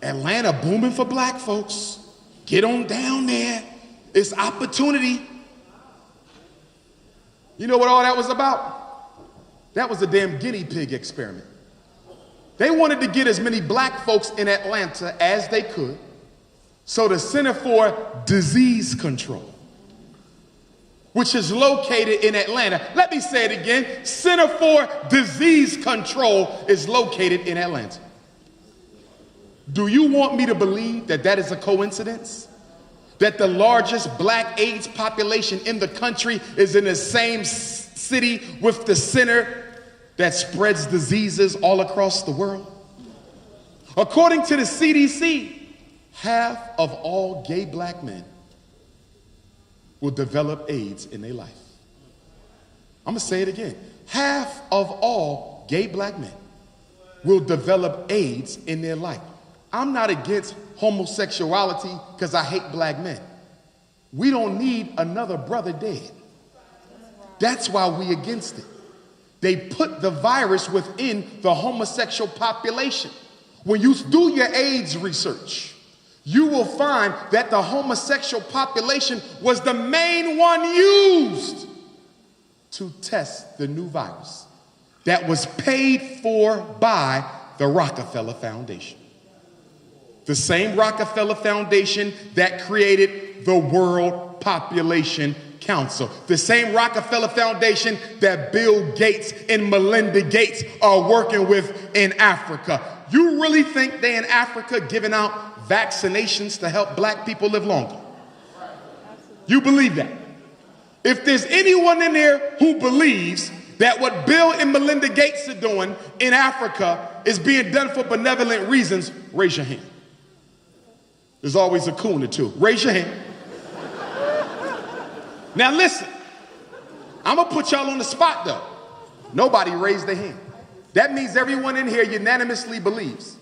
Atlanta booming for black folks. Get on down there. It's opportunity. You know what all that was about? That was a damn guinea pig experiment. They wanted to get as many black folks in Atlanta as they could, so the Center for Disease Control, which is located in Atlanta. Let me say it again. Center for Disease Control is located in Atlanta. Do you want me to believe that that is a coincidence? That the largest black AIDS population in the country is in the same city with the center that spreads diseases all across the world? According to the CDC, half of all gay black men will develop AIDS in their life. I'm gonna say it again. Half of all gay black men will develop AIDS in their life. I'm not against homosexuality because I hate black men. We don't need another brother dead. That's why we against it. They put the virus within the homosexual population. When you do your AIDS research, you will find that the homosexual population was the main one used to test the new virus that was paid for by the Rockefeller Foundation. The same Rockefeller Foundation that created the World Population Council. The same Rockefeller Foundation that Bill Gates and Melinda Gates are working with in Africa. You really think they in Africa giving out vaccinations to help black people live longer? You believe that? If there's anyone in there who believes that what Bill and Melinda Gates are doing in Africa is being done for benevolent reasons, raise your hand. There's always a coon or two. Raise your hand. Now listen, I'm gonna put y'all on the spot though. Nobody raised their hand. That means everyone in here unanimously believes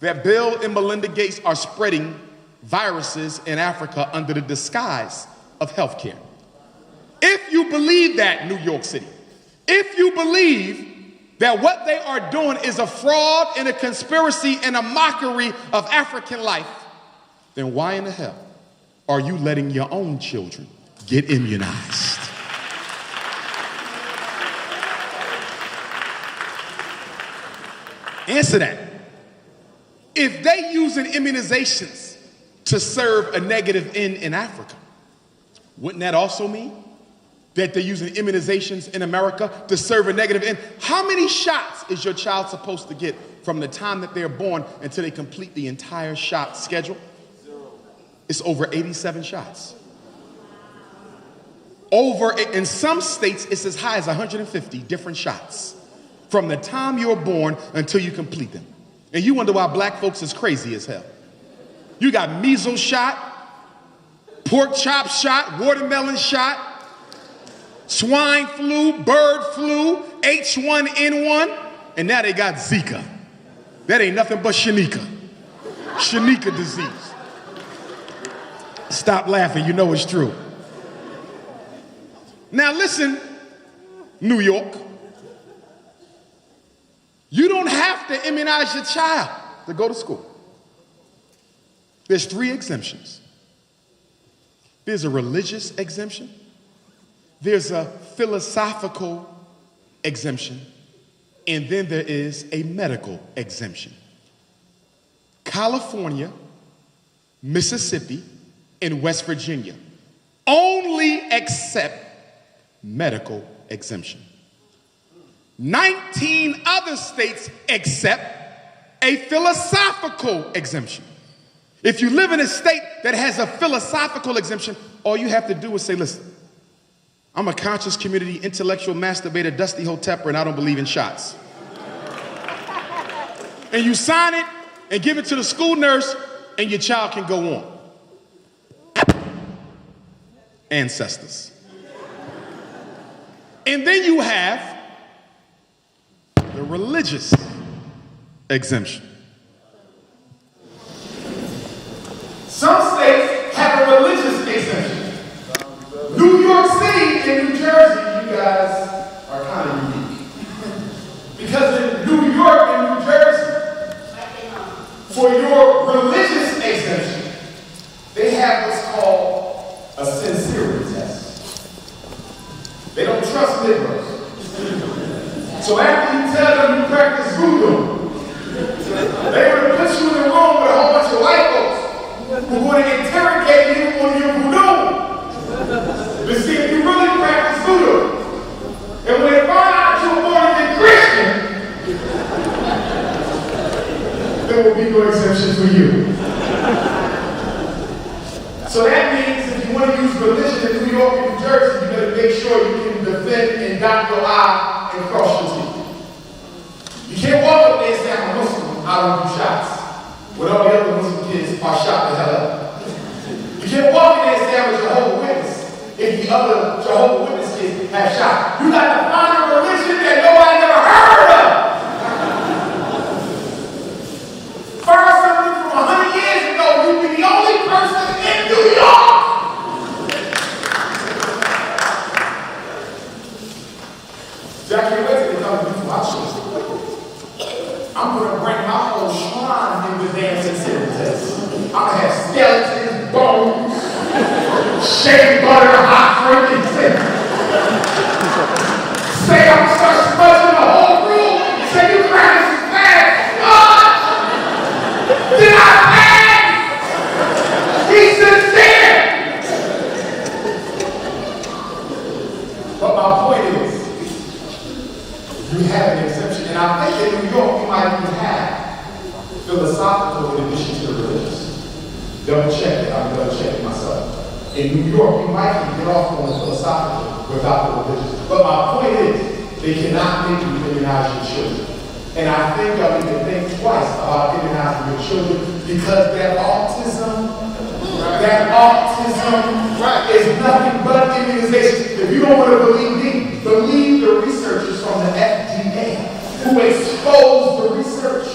that Bill and Melinda Gates are spreading viruses in Africa under the disguise of healthcare. If you believe that, New York City, if you believe that what they are doing is a fraud and a conspiracy and a mockery of African life, then why in the hell are you letting your own children get immunized? Answer that. If they using immunizations to serve a negative end in Africa, wouldn't that also mean that they're using immunizations in America to serve a negative end? How many shots is your child supposed to get from the time that they're born until they complete the entire shot schedule? 0. It's over 87 shots. In some states, it's as high as 150 different shots from the time you're born until you complete them. And you wonder why black folks is crazy as hell. You got measles shot, pork chop shot, watermelon shot, swine flu, bird flu, H1N1, and now they got Zika. That ain't nothing but Shanika disease. Stop laughing, you know it's true. Now listen, New York. You don't have to immunize your child to go to school. There's 3 exemptions. There's a religious exemption. There's a philosophical exemption. And then there is a medical exemption. California, Mississippi, and West Virginia only accept medical exemption. 19 other states accept a philosophical exemption. If you live in a state that has a philosophical exemption, all you have to do is say, listen, I'm a conscious community, intellectual masturbator, dusty hotepper, and I don't believe in shots. And you sign it and give it to the school nurse, and your child can go on. Ancestors. And then you have the religious exemption. Some states have a religious exemption. New York City and New Jersey, you guys are kind of unique. Because in New York and New Jersey, for your religious exemption, they have what's called a sincerity test. They don't trust Negroes. So after you tell them you practice voodoo, they're going to put you in the room with a whole bunch of white folks who want to interrogate you on your voodoo to see if you really practice voodoo. And when they find out you're born again Christian, there will be no exemption for you. So that means if you want to use religion in New York and New Jersey, you better make sure you can defend and dot your I and cross your T. You can't walk up there and say, I'm a Muslim, I don't do shots. When all the other Muslim kids are shot the hell up. You can't walk in there and say, I'm a Jehovah's Witness, if the other Jehovah's Witness kids have shot. You got to find a religion that nobody never heard of. Find something from 100 years ago, you'd be the only person in New York. Jackie, wait till they come to my show. I'm going to bring my whole shrine in the damn sincerity test. I'm going to have skeletons, bones, shea butter, hot drink, say I'm such smudging the whole room. Say you practice is bad. Did I pass? Be sincere. But my point is, you have an exemption, and I think in New York you might even have philosophical in addition to the religious. Double check it, I'm double checking myself. In New York, you might can get off on the philosophical without the religious. But my point is, they cannot make you immunize your children. And I think y'all need to think twice about immunizing your children because that autism is nothing but immunization. If you don't want to believe me, believe the researchers from the FDA who exposed the research.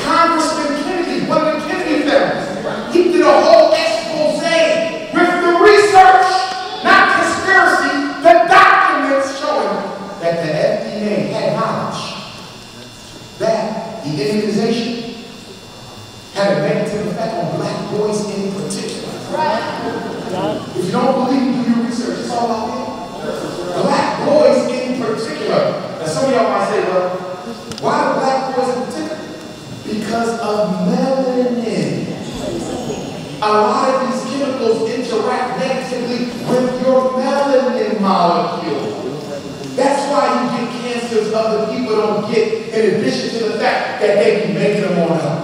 Congressman Kennedy, one of the Kennedy families, he did a whole expose with the research, not conspiracy, the documents showing that the FDA had knowledge that the immunization had a negative effect on black boys in particular. lot of these chemicals interact negatively with your melanin molecule. That's why you get cancers other people don't get, in addition to the fact that they be making them on up.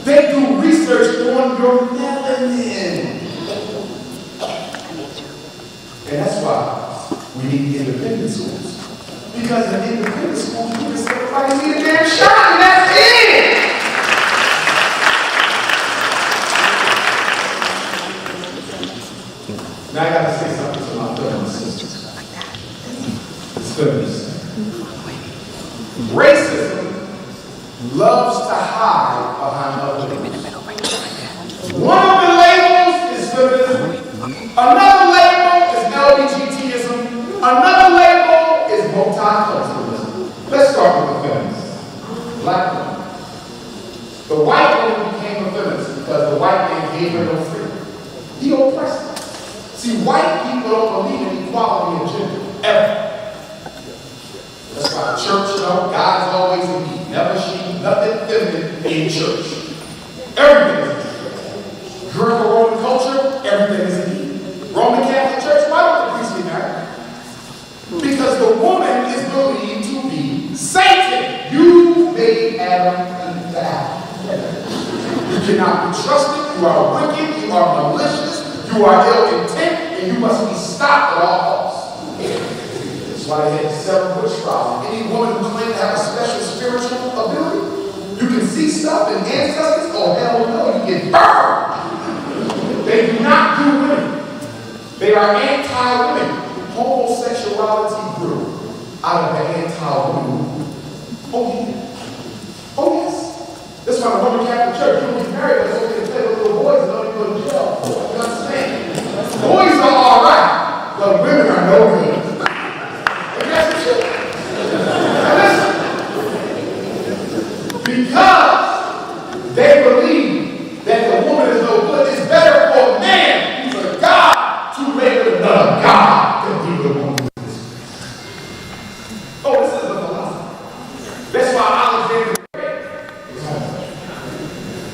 They do research on your melanin. And that's why we need independent schools. Because in independent schools, you can say, everybody need a damn shot, and that's it! Now I gotta say something to my brothers and sisters. It's feminists. Racism loves to hide behind other labels. One of the labels is feminism. Another label is LGBTism. Another label is multiculturalism. Let's start with the feminists. Black women. The white woman became a feminist because the white man gave her no freedom. He oppressed her. See, white people don't believe in equality of gender, ever. That's why the church, God is always in me. Never she, nothing feminine in church. Everything is in church. Greco-Roman culture, everything is in me. Roman Catholic Church, why don't the priests get married? Because the woman is believed to be Satan. You made Adam and Eve. You cannot be trusted, you are wicked, you are malicious, you are ill-intent, and you must be stopped at all costs. That's why they had 7 witch trials. Any woman who claims to have a special spiritual ability, you can see stuff in ancestors, oh hell no, you get burned. They do not do women. They are anti-women. Homosexuality grew out of the anti-women movement. Oh yeah. Oh yes. That's why the Roman Catholic Church, you will be married, but it's okay to play with little boys and don't even go to jail. You understand? Boys are all right, but women are no good. And that's the truth. Now listen. Because they believe that the woman is no good, it's better for a man who's a God to make another God than be the woman. Oh, this is the philosophy. That's why Alexander was homosexual.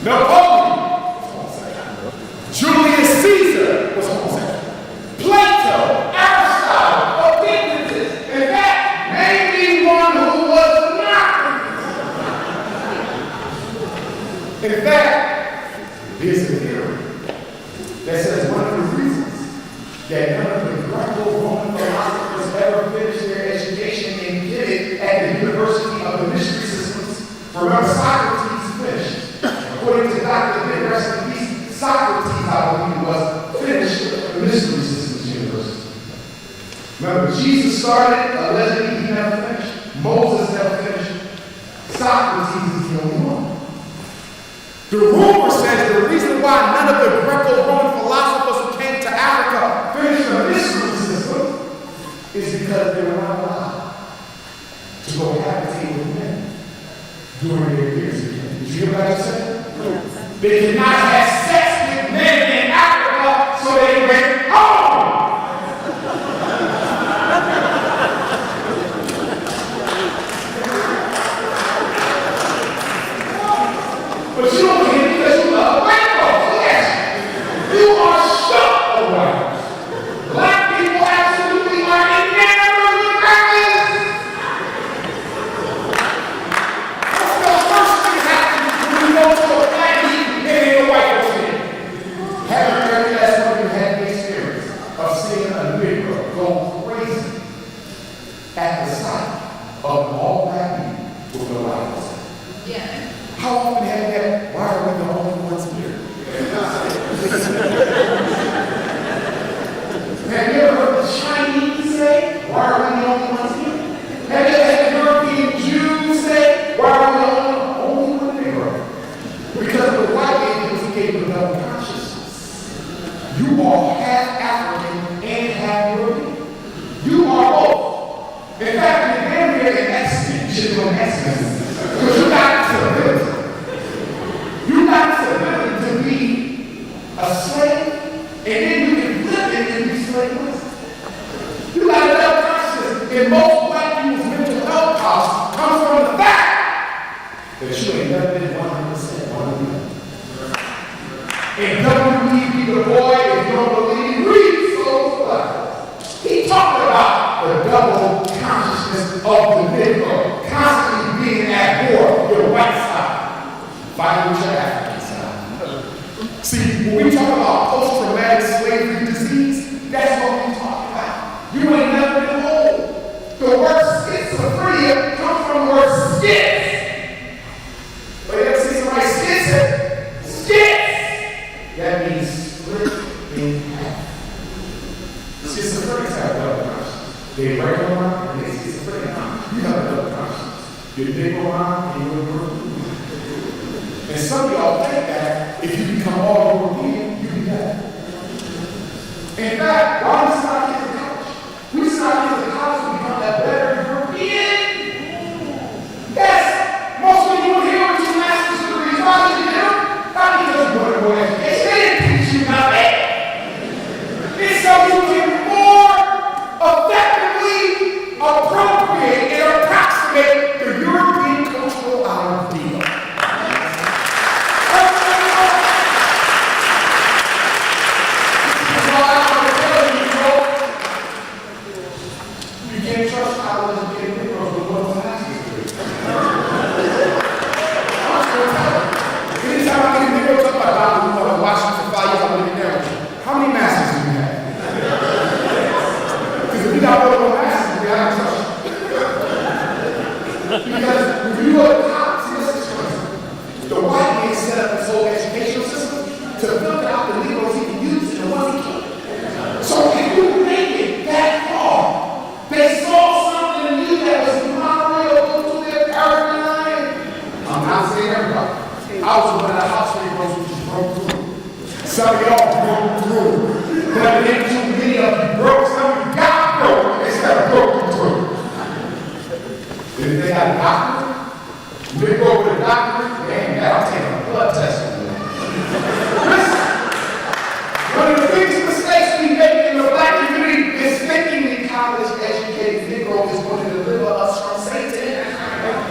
Napoleon was homosexual. Julius Caesar was homosexual. Plato, Aristotle, Epictetus, in fact, maybe one who was not. In fact, here's a theory that says one of the reasons that none of the Greco-Roman philosophers ever finished their education and did it at the University of the Mystery Systems. Remember, Socrates finished. According to Dr. Ben, rest in peace, Socrates, I believe, was finished the Mystery Systems University. Remember, Jesus started, allegedly he never finished. Moses never finished. Socrates is the only one. The rumor says the reason why none of the Greco-Roman philosophers who came to Africa finished the mystery system is because they were not allowed to go habitate with men during their years again. Did you hear what I said? Yes. They did not have sex with men in Africa, so they went home. But you don't hear because you love white folks. Yes. You are shocked of white. Black people absolutely are enamored with rappers. What's the first thing that happens when you go to a black meeting and ain't a white person? Haven't every last one of you had the experience of seeing a Negro go crazy at the sight of an all-black meeting with no white person? Yeah. How often have you had, why are we the only ones here? Have you ever heard the Chinese say, why are we the only ones here? Have you ever heard the Jews say, why are we the only one there? Because the white man was gave them double consciousness. You are half African and half European. You are both. In fact, in the Gambia, an accent, you should go accent. Because you got the ability. You got the ability to be a slave, and then you can flip it and be slaveless. You got enough consciousness, and most black people's mental health costs comes from the fact that you ain't never been 100% one of them. And local consciousness of the Negro, constantly being at war with the white side, fighting with your African side. See, when we talk about post-traumatic slavery disease, that's what we talk about. You ain't never been old. The word schizophrenia comes from the word schiz. But you ever see somebody schiz? Schiz! That means split in half. Schizophrenics have double consciousness. They regular mind and they schizophrenic mind. You have a double consciousness. You're Negro mind and you're European. And some of y'all think that if you become all European, you be better. In fact, why do we start getting to college? We start getting to college to become that better European. Yes, most of you in here with 2 master's degrees, why did you do it? Not because you wanted more education. They didn't teach you nothing. It's so you can more effectively appropriate and approximate the European cultural ideal. You can't trust college and get Negroes with one master's degree. Anytime I get Negroes up my Bible, I watch them for 5 years, I'm looking down. How many masters do you have? Because if you got more than one master's degree, I don't trust you. Because when you go to college, see, this is crazy. The white man set up this whole educational system to filter out the Negroes he can use and the ones he can't. So if you make it that far, they saw something in you that was honorable to their paradigm. I'm not saying everybody. I was one of the house Negroes who just broke through. Some of y'all broke through. But then too many of you broke. Some of you got broke instead of broken through. If they got a doctorate, Negro with a doctorate, they ain't bad. I'm taking a blood test with them. Listen, one of the biggest mistakes we make in the black community is thinking the college-educated Negro is going to deliver us from Satan.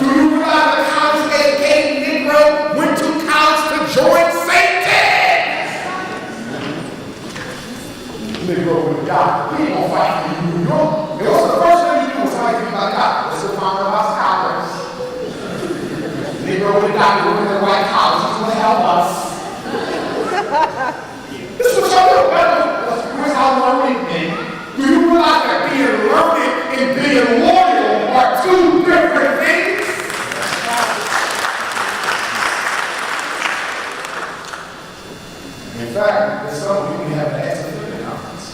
Do you realize the college-educated Negro went to college to join Satan? Negro with a doctor. We ain't gonna fight for you in New York. And what's the first thing you do when somebody thinks about doctor? It's a find about scholars. Negro with a doctor going to the right college. He's going to help us. This is what y'all do. Here's how learning thing. Do you realize that being learned and being loyal are 2 different things? In fact, there's some of you can have an ex-offender conference.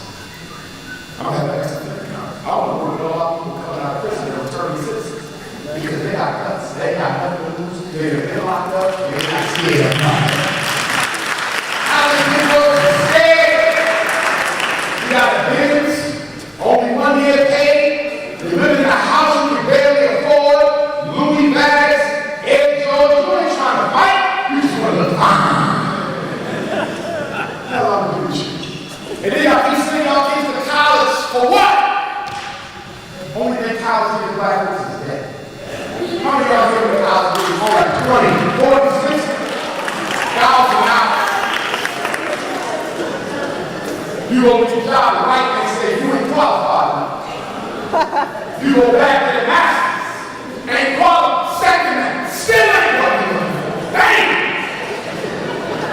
I'm going to have an ex-offender conference. I want to work with a lot of people coming out of prison and returning citizens. Because they got guts. They got nothing to lose. They've been locked up. They're not scared of nothing. How many people are scared? You got a business, only 1 year paid. You live in a house you can barely afford. Louis bags, Air Jordan. You ain't trying to fight. You just want to look fine. Hell, I'm with you. And then y'all keep sending y'all kids to college for what? Only that college is black folks is dead. How many of y'all here with college is only 20, 40, 60,000 You go to your job, the white man say you ain't qualified enough. You go back to the masters, ain't qualified, second man, still ain't what you looking for. Dang!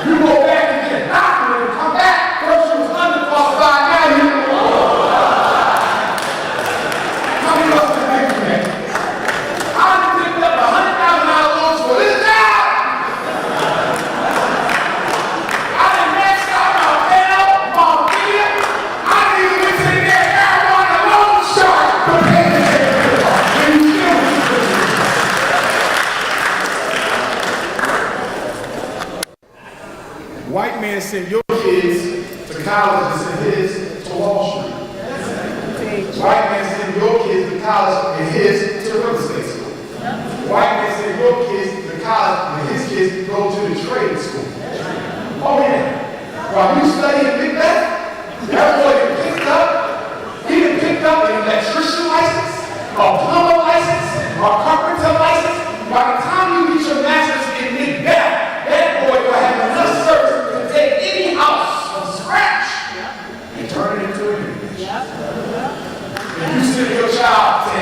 You go back and get a doctorate and come back, first you was underqualified, now you qualified. How many of us can think of that? I done picked up $100,000 loans for this job. I done maxed out my bell, my video. I didn't even get to the next marijuana loan shark to pay the bill. And you still white man sent your kids to college and sent his to Wall Street. White man sent your kids to college and his to real estate school. White man sent your kids to college and his kids go to the trade school. Oh yeah. While you studying Big Beth, that boy done picked up, he done picked up an electrician license, a plumber license, a carpenter license. By the time you get your master's in Big Beth, that boy will have enough service to take any house from scratch and turn it into a new. If you send your child to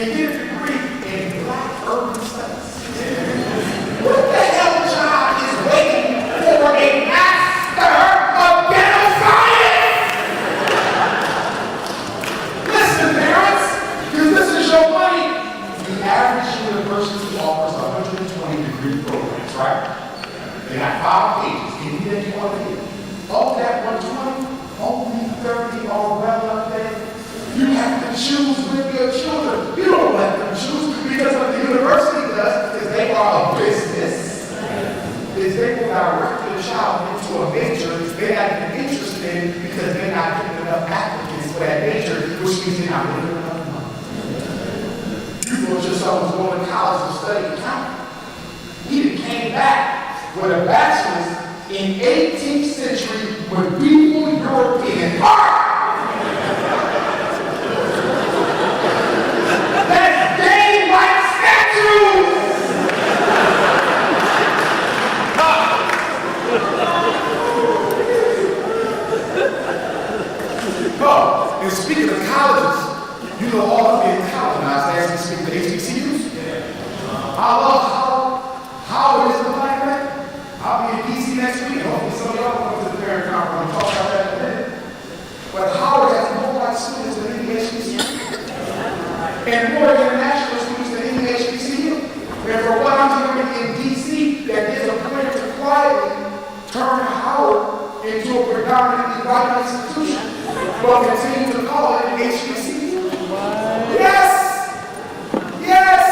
and get a degree in Black urban studies. What the hell job is waiting for a master of ghetto science? Listen, parents, because this is your money. The average university offers 120 degree programs, right? They got 5 pages. Anything that you want to do. Of that 120, only 30 are well up there. You have to choose with your children. You don't let them choose because what the university does is they are a business. Is they will direct your child into a major they're not even interested in because they're not getting enough applicants for that major, which means they're not getting enough money. You thought your son was going to college to study accounting. He came back with a bachelor's in 18th century medieval European art. That's game like statues. Oh, and speaking of colleges, you know all of me in college, and I was asking to speak to HBCUs. I love Howard is the black man. I'll be in DC next week. Hopefully some of y'all come to the parent conference and talk about that in a minute. But Howard has more white students than any HBCU. And more international students than any HBCU. And for what I'm hearing in DC, that there's a plan to quietly turn Howard into a predominantly white institution, but continue to call it an HBCU. Yes! Yes!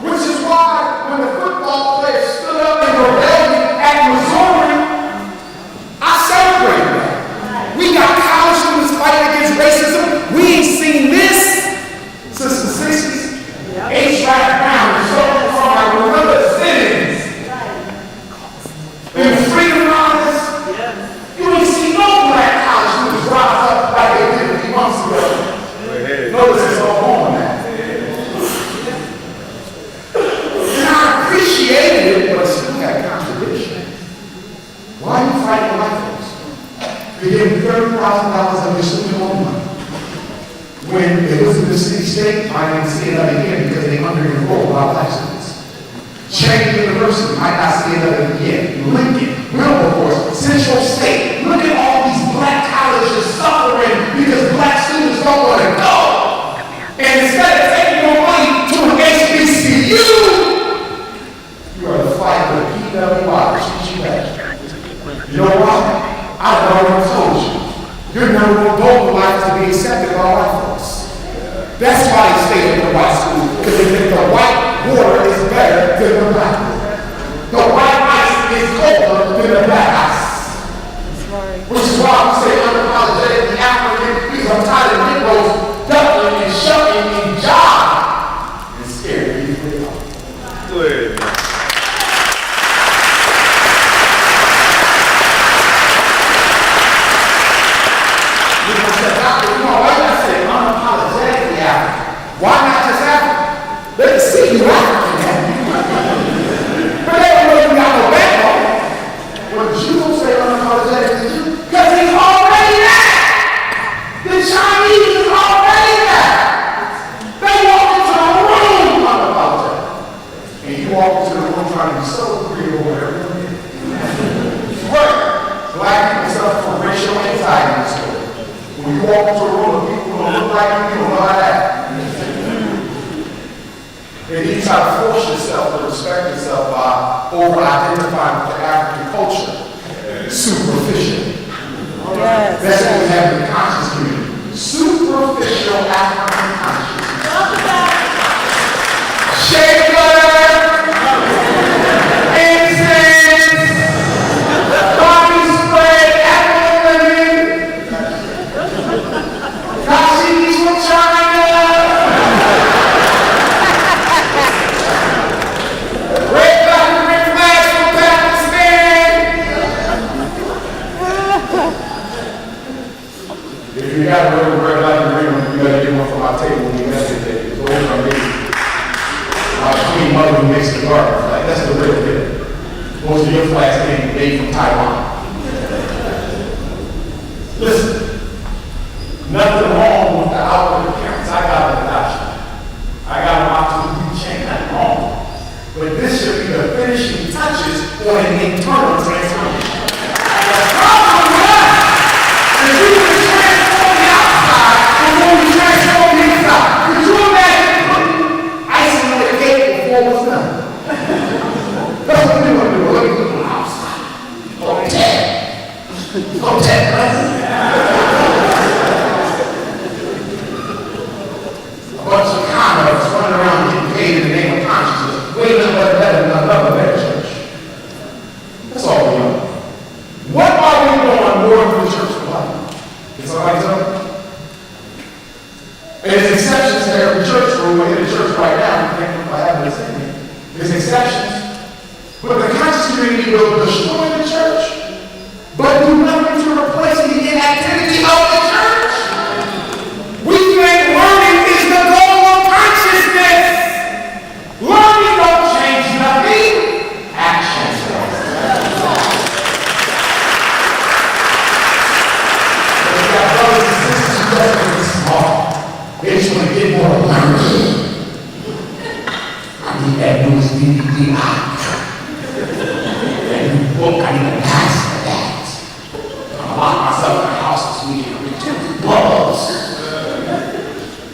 Which is why when the football players stood up in rebellion at Missouri, I celebrated that. We got college students fighting against racism. We ain't seen this since the 60s. H.Rap Brown is so from our remember Simmons. And freedom riders. You ain't seen no black college students rise up like they did a few months ago. Notice it's all on that. Appreciated it, but it still had contradiction. Why are you fighting white folks? They gave $30,000 of your student loan money. When Elizabeth City State might not see another year because they under-enrolled our black students. Cheney University might not see another year. Lincoln, Wilberforce, Central State. Look at all these black colleges suffering because black students don't want to go. And instead of taking your money to an HBCU, you are the fight with a PWI, teach you better. You know why? I've already told you. You're never going to vote for life to be accepted by white folks. That's why they stay in the white school, because they think the white water is better than the black water. The white ice is colder than the black ice. Which is why we say unapologetically African, because I'm tired of Negroes ducking and shucking and job and scared of these people. Go ahead. Why not just African? They can see you African. But they don't know you got no backbone. What Jews say unapologetically Jew? Because he's already there. The Chinese is already there. They walk into the room unapologetic. And you walk into the room trying to be so agreeable with everyone. Right. Black people suffer from racial anxiety. When you walk into a room of people who don't look like you don't know how to act. And you try to force yourself to respect yourself by over-identifying with the African culture. Superficial. Yes. That's what we have in the conscious community. Superficial African consciousness. Shea butter, incense, body spray, apple lemon, dashikis from China. If you got a little red light and green, you gotta get one from my table when you mess with it. It's always amazing. My queen mother who makes the garden. Like, that's the real thing. Most of your flags came made from Taiwan. Listen, nothing wrong with the outward appearance. I got an adoption. And there's exceptions to every church rule. We're in the church right now. We can't remember having this in here. There's exceptions. But the conscious community will destroy the church, but do nothing to replace the inactivity of the church. We think learning is the goal of consciousness. Learning don't change nothing. Action does. We got brothers and sisters who don't think it's smart. They just want to get more learning. I need that newest DVD. Book, I need a pass for that. I'm gonna lock myself in the house this weekend and read 2 books.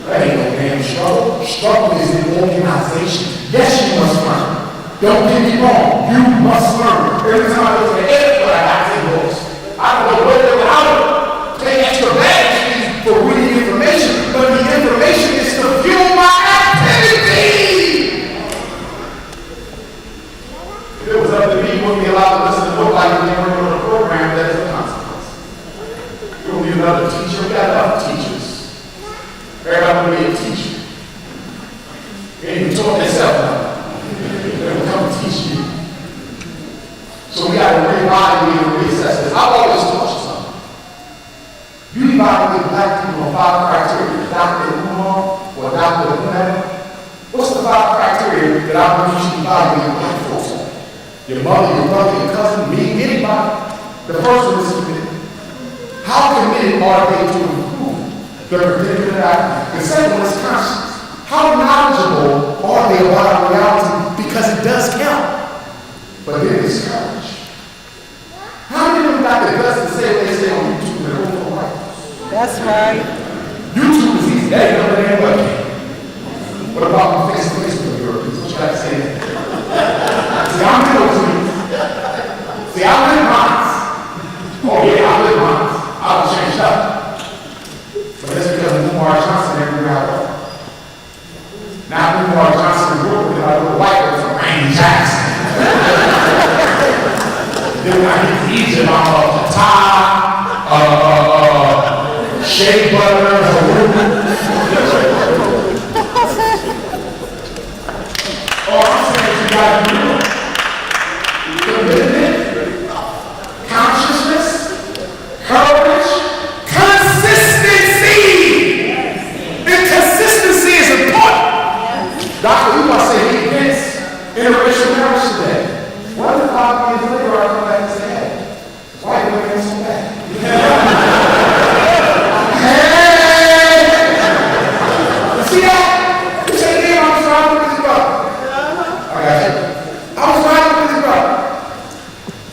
That ain't no damn struggle. Struggle is in organization. Yes, you must learn. Don't get me wrong, you must learn. Every time I go to the airport, I got 10 books. I don't know where they're without pay extra baggage fees for reading information, but the information is to fuel my activity. If it was up to me, you wouldn't be allowed to listen to nobody when they work on a program that is a consequence. You don't need another teacher. We got enough teachers. Everybody want to be a teacher. They ain't even taught themselves now. They're going to come and teach you. So we got to reevaluate and reassess this. I've always taught you something. You evaluate black people on 5 criteria. Dr. Umar or Dr. Umar. What's the 5 criteria that I want you to evaluate black folks on? Your mother, your brother, your cousin, me, anybody. The first one is committed. How committed are they to improve their particular activity? The second one is conscious. How knowledgeable are they about reality? Because it does count. But then it's courage. How many of them got the guts to say what they say on YouTube and over the White House? That's right. YouTube is easy. That ain't nothing but what about my Facebook Europeans? What you got to say there? See, I'm in those tweets. See, I live mine. Oh yeah, I live mine. I will change up. But that's because of Umar Johnson everywhere I go. Now Umar Johnson in Brooklyn, I go to White House from Randy Jackson. Then when I get to Egypt, I'm up to Thai, shea butter, all I'm saying is you gotta do it. Commitment, consciousness, courage, consistency. And consistency is important. Dr. Umar said he against interracial marriage today. What if 5 years later I come back and say, hey, why are you looking so bad? Hey! You see that? You say, damn, I'm trying with this brother. I was riding with his brother.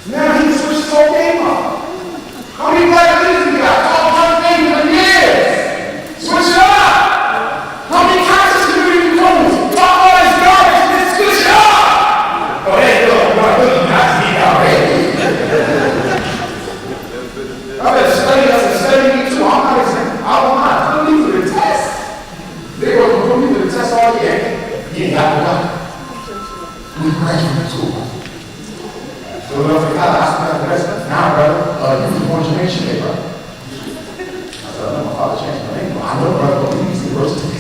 Now he switched his whole game up. How many black leaders we got? All one thing for years. Switch it up. How many conscious community rooms? Talk all this garbage and then switch it up. Oh, hey, look, that's me already. I better study us and study me too. I'm not exempt. I don't mind. Put me to the test. They were going to put me to the test all year. You ain't got to go. We graduated school. So when I forgot, I spent the rest now, brother, you was born Jamaican today, brother. I said, I know my father changed my name. I know, brother, but we need to go to the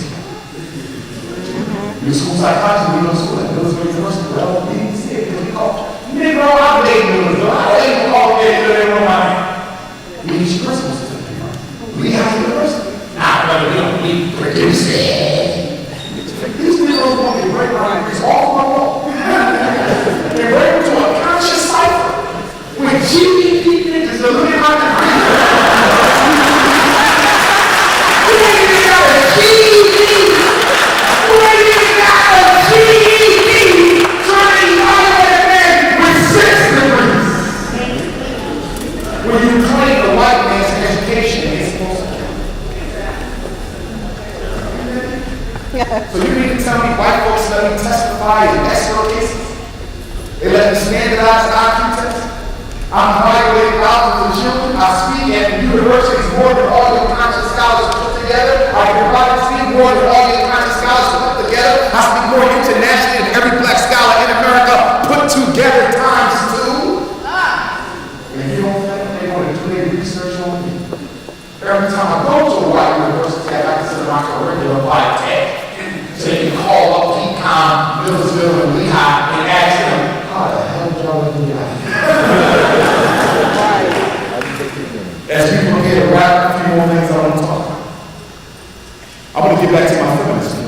You're school psychology, we go to school at Mills University. Well, we need to see it because we call. You didn't grow up late in the I didn't call it in the we need your Christmas certificate. We have university. Nah, brother, we don't need to produce it. These people want to be right around. It's all my fault. They're breaking into a conscious cycle with GDP niggas that look at my who ain't even got a GED? Who ain't even got a GED? Trying to evaluate a man with 6 degrees. When you claim the white man's education is supposed to So you mean to tell me white folks let me testify in escrow cases? They let me standardize IQ tests? I'm evaluating thousands of children. I speak at universities more than all your conscious scholars put together. I can probably speak more than all your conscious scholars put together. I speak more internationally than every black scholar in America put together times 2. And you don't think they want to do their research on me? Every time I go to a white university, I consider my curriculum I want to get back to my feminism.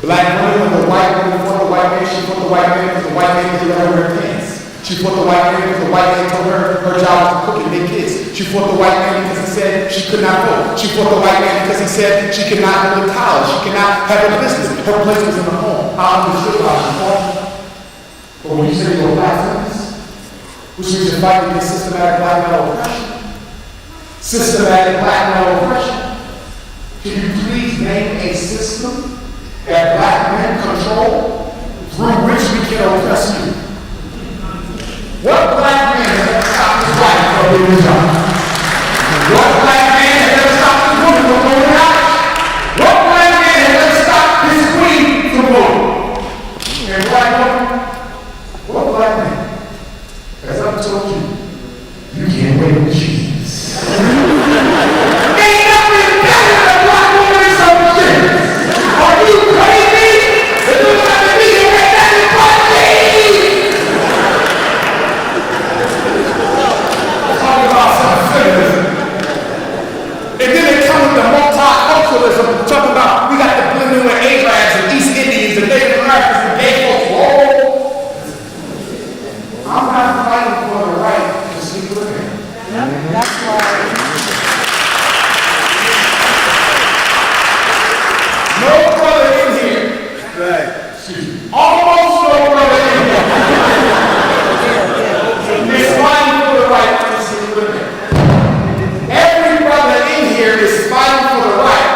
Black women, when the white woman fought the white man, she fought the white man because the white man didn't let her wear pants. She fought the white man because the white man told her job was to cook and make kids. She fought the white man because he said she could not vote. She fought the white man because he said she could not go to college. She could not have a business. Her place was in the home. I understood why she fought. But when you say you're a black feminist, which means you're fighting against systematic black male oppression, systematic black male oppression, can you please name a system that black men control through which we can oppress you? What black man has ever stopped his wife from doing his job? What black man has ever stopped his woman from going to college? What black man has ever stopped his queen from voting? And black woman, what black man has ever told you, you can't wait with Jesus? Ain't nothing better than a black woman in some shit. Are you crazy? It looks like to me you ain't nothing but Jesus. Talking about some feminism. And then they come with the multiculturalism, talking about we got to blend in with Arabs and East Indians and Native Americans and gay folks. Whoa! I'm not fighting for the right to sleep with men. That's right. No brother in here. Right. Almost no brother in here. Is fighting for the right to sleep with men. Every brother in here is fighting for the right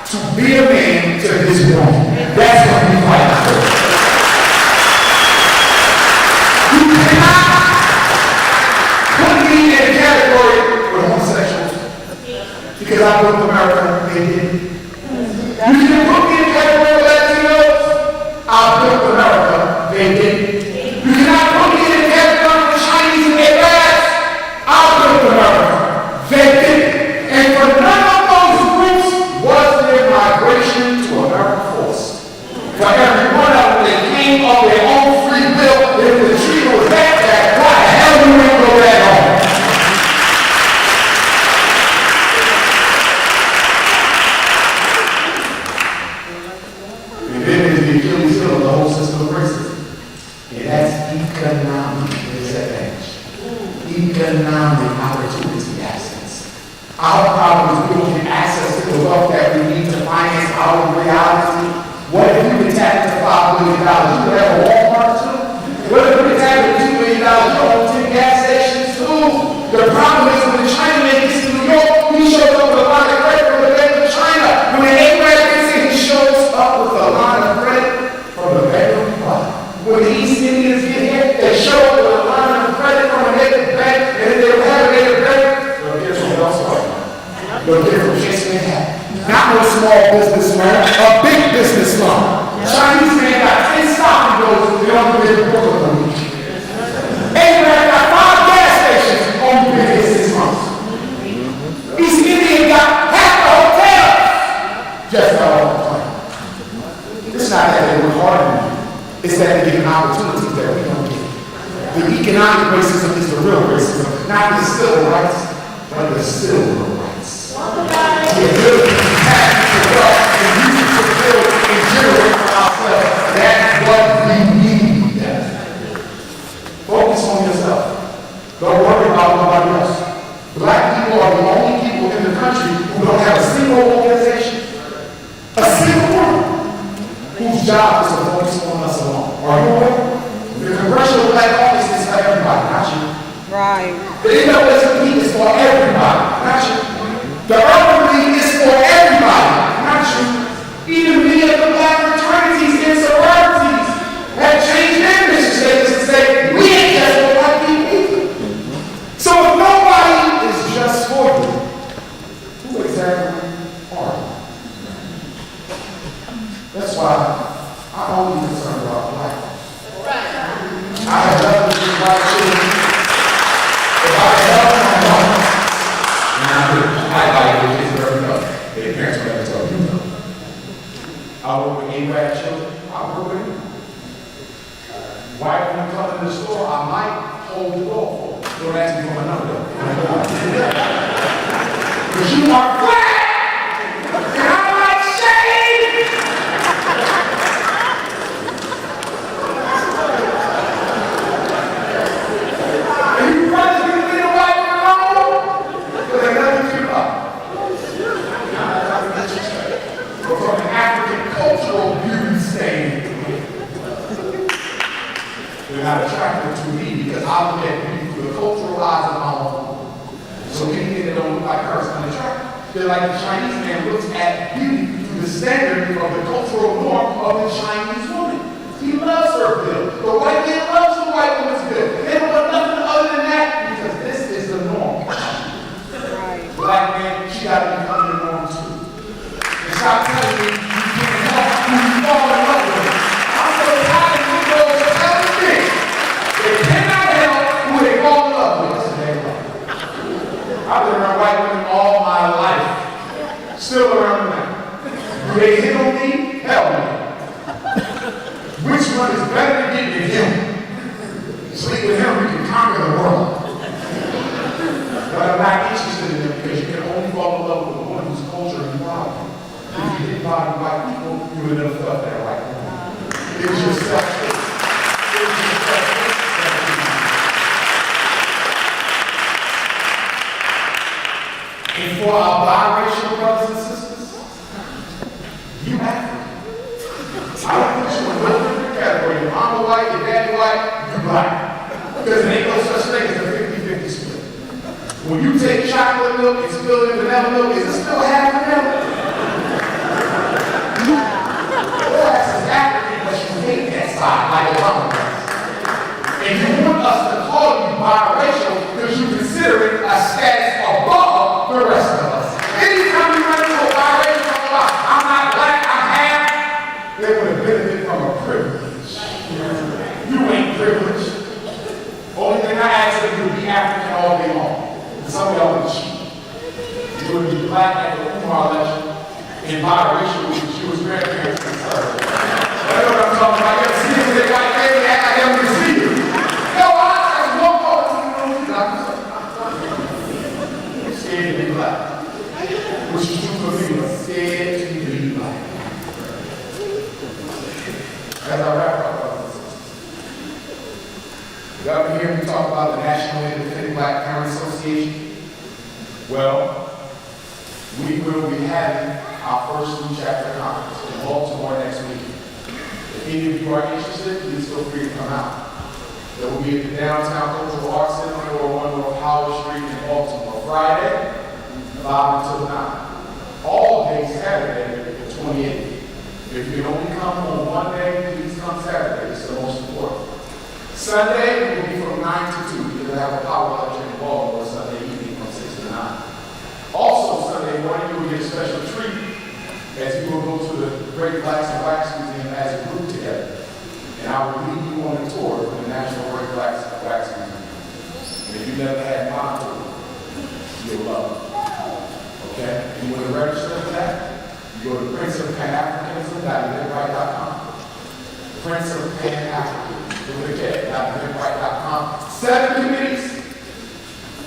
to be a man to his woman. That's what we fight for. You cannot put me in a category with homosexuals because I live in America, they didn't. You can put me in a category with Latinos, I built America, they didn't. You cannot put me in a category with Chinese and Arabs, I built America, they didn't. And for none of those groups was there migration to America forced. For every one of them, they came of their own free will. If the tree was that bad, why the hell do we go that home? And then there's the Achilles heel of the whole system of racism. And that's economic disadvantage. Economic opportunity access. Our problem is we don't get access to the wealth that we need to finance our reality. What if you could tap into $5 billion? You would have a Walmart too? What if you could tap into $2 billion? You own 10 gas stations too? The problem is when the Chinaman gets to New York, he shows up with a line of credit from the Bank of China. When the Arab gets in, he shows up with a line of credit from the Bank of China. When the East Indians get here, they show up with a line of credit from a native bank, and if they don't have a native bank, they'll get from elsewhere. They'll get from Chase Manhattan. Not no small businessman, a big business loan. Chinese man got 10 stocking goes, they only live in Brooklyn a week. Abraham got 5 gas stations, only been here 6 months. East Indian got half the hotels, just got all the time. It's not that they work hard enough, it's that they get opportunities that we don't get. The economic racism is the real racism, not the civil rights, but the civil rights. The ability to tap into wealth and use it to build and generate for ourselves. That's what we need. Focus on yourself. Don't worry about nobody else. Black people are the only people in the country who don't have a single organization, a single one, whose job is to focus on us alone. Are you aware? The Congressional Black Caucus is for everybody, not you. Right. The NAACP is for everybody, not you. The Urban League is for everybody, not you. Even many of the black fraternities and sororities have changed their mission statements to say, we ain't just for black people. So if nobody is just for you, who exactly are you? That's why I'm only concerned about black folks. I have nothing to do with white children. If I can help my mom, and I do. I like the kids growing up. Their parents will never tell you no. I work with Arab children. I work with them. White when you come in the store, I might hold the door for them. Don't ask me for my number though. Because you are black! And I Just like the Chinese man looks at beauty through the standard of the cultural norm of the Chinese woman. He loves her build. The white man loves the white woman's build. They don't want nothing other than that because this is the norm. Right. Black man, she got to become the norm too. And stop telling me you can't help who you fall in love with. I'm so tired of Negroes telling me they cannot help who they fall in love with. I've been around white women all my life. Still around them now. Do they hit on me? Hell no. Which one is better to get than him? Sleep with him, we can conquer the world. But I'm not interested in them because you can only fall in love with a woman whose culture you value. If you didn't value white people, you would have never felt that white woman. It was your self-hate. It was your self-hate. And for our biracial brothers and sisters, you African. I don't put you in no different category. Your mama white, your daddy white, you black. Because there ain't no such thing as a 50-50 split. When you take chocolate milk and spill it in vanilla milk, is it still half vanilla? Your ass is African, but you hate that side like Obama does. And you want us to call you biracial because you consider it a status above the rest of us. Anytime you run into a biracial, I'm not black, I'm half, they would have benefited from a privilege. You ain't privileged. Only thing I ask you to be African all day long. And some of y'all would cheat. You would be black at the Umar lecture and biracial with the Jewish grandparents and stuff. That's what I'm talking about. You ever see them with their white baby act like they don't even see you. Yo, I walk over to you. I'm scared to be black. Which is true for me, but scared to be black. As I wrap up, brothers and sisters. Y'all been hearing me talk about the National Independent Black Parents Association? Well, we will be having our first new chapter conference in Baltimore next week. If any of you are interested, please feel free to come out. It will be at the Downtown Cultural Arts Center, 401 North Howard Street in Baltimore, Friday, 5 until 9. All day Saturday, the 28th. If you can only come on one day, please come Saturday. It's the most important. Sunday will be from 9 to 2 because I have a power lecture in Baltimore Sunday evening from 6 to 9. Also, Sunday morning, you will get a special treat as you will go to the Great Blacks and Wax Museum as a group together. And I will lead you on a tour for the National Great Blacks and Wax Museum. And if you've never had my tour, you'll love it. Okay? You want to register for that? You go to princeofpanafricanism.eventbrite.com. Prince of Pan-Africanism, with a K.eventbrite.com. 7 committees.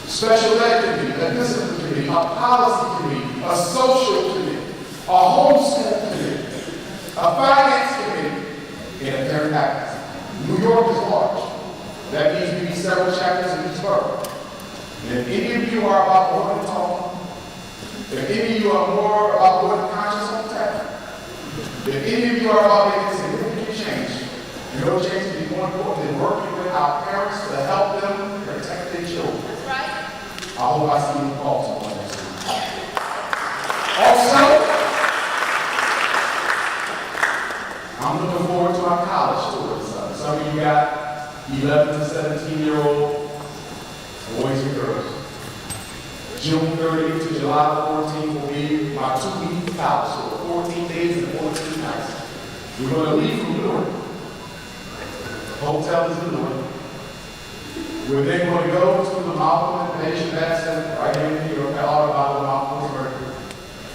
Special ed committee, a discipline committee, a policy committee, a social committee, a homeschool committee, a finance committee, and a parent advocacy. New York is large. That means we need several chapters in each borough. And if any of you are about more than talking, if any of you are more about more than conscious on tap, if any of you are about making significant change, and no change is more important than working with our parents to help them protect their children. That's right. I hope I see you in Baltimore next week. Also, I'm looking forward to our college tours. Some of you got 11 to 17-year-old boys and girls. June 30th to July 14th will be my 2-week college tour, 14 days and 14 nights. We're going to leave from Newark. The hotel is in Newark. We're then going to go to the Malcolm Information Center right here in New York, at Autobahn, Malcolm Mercury.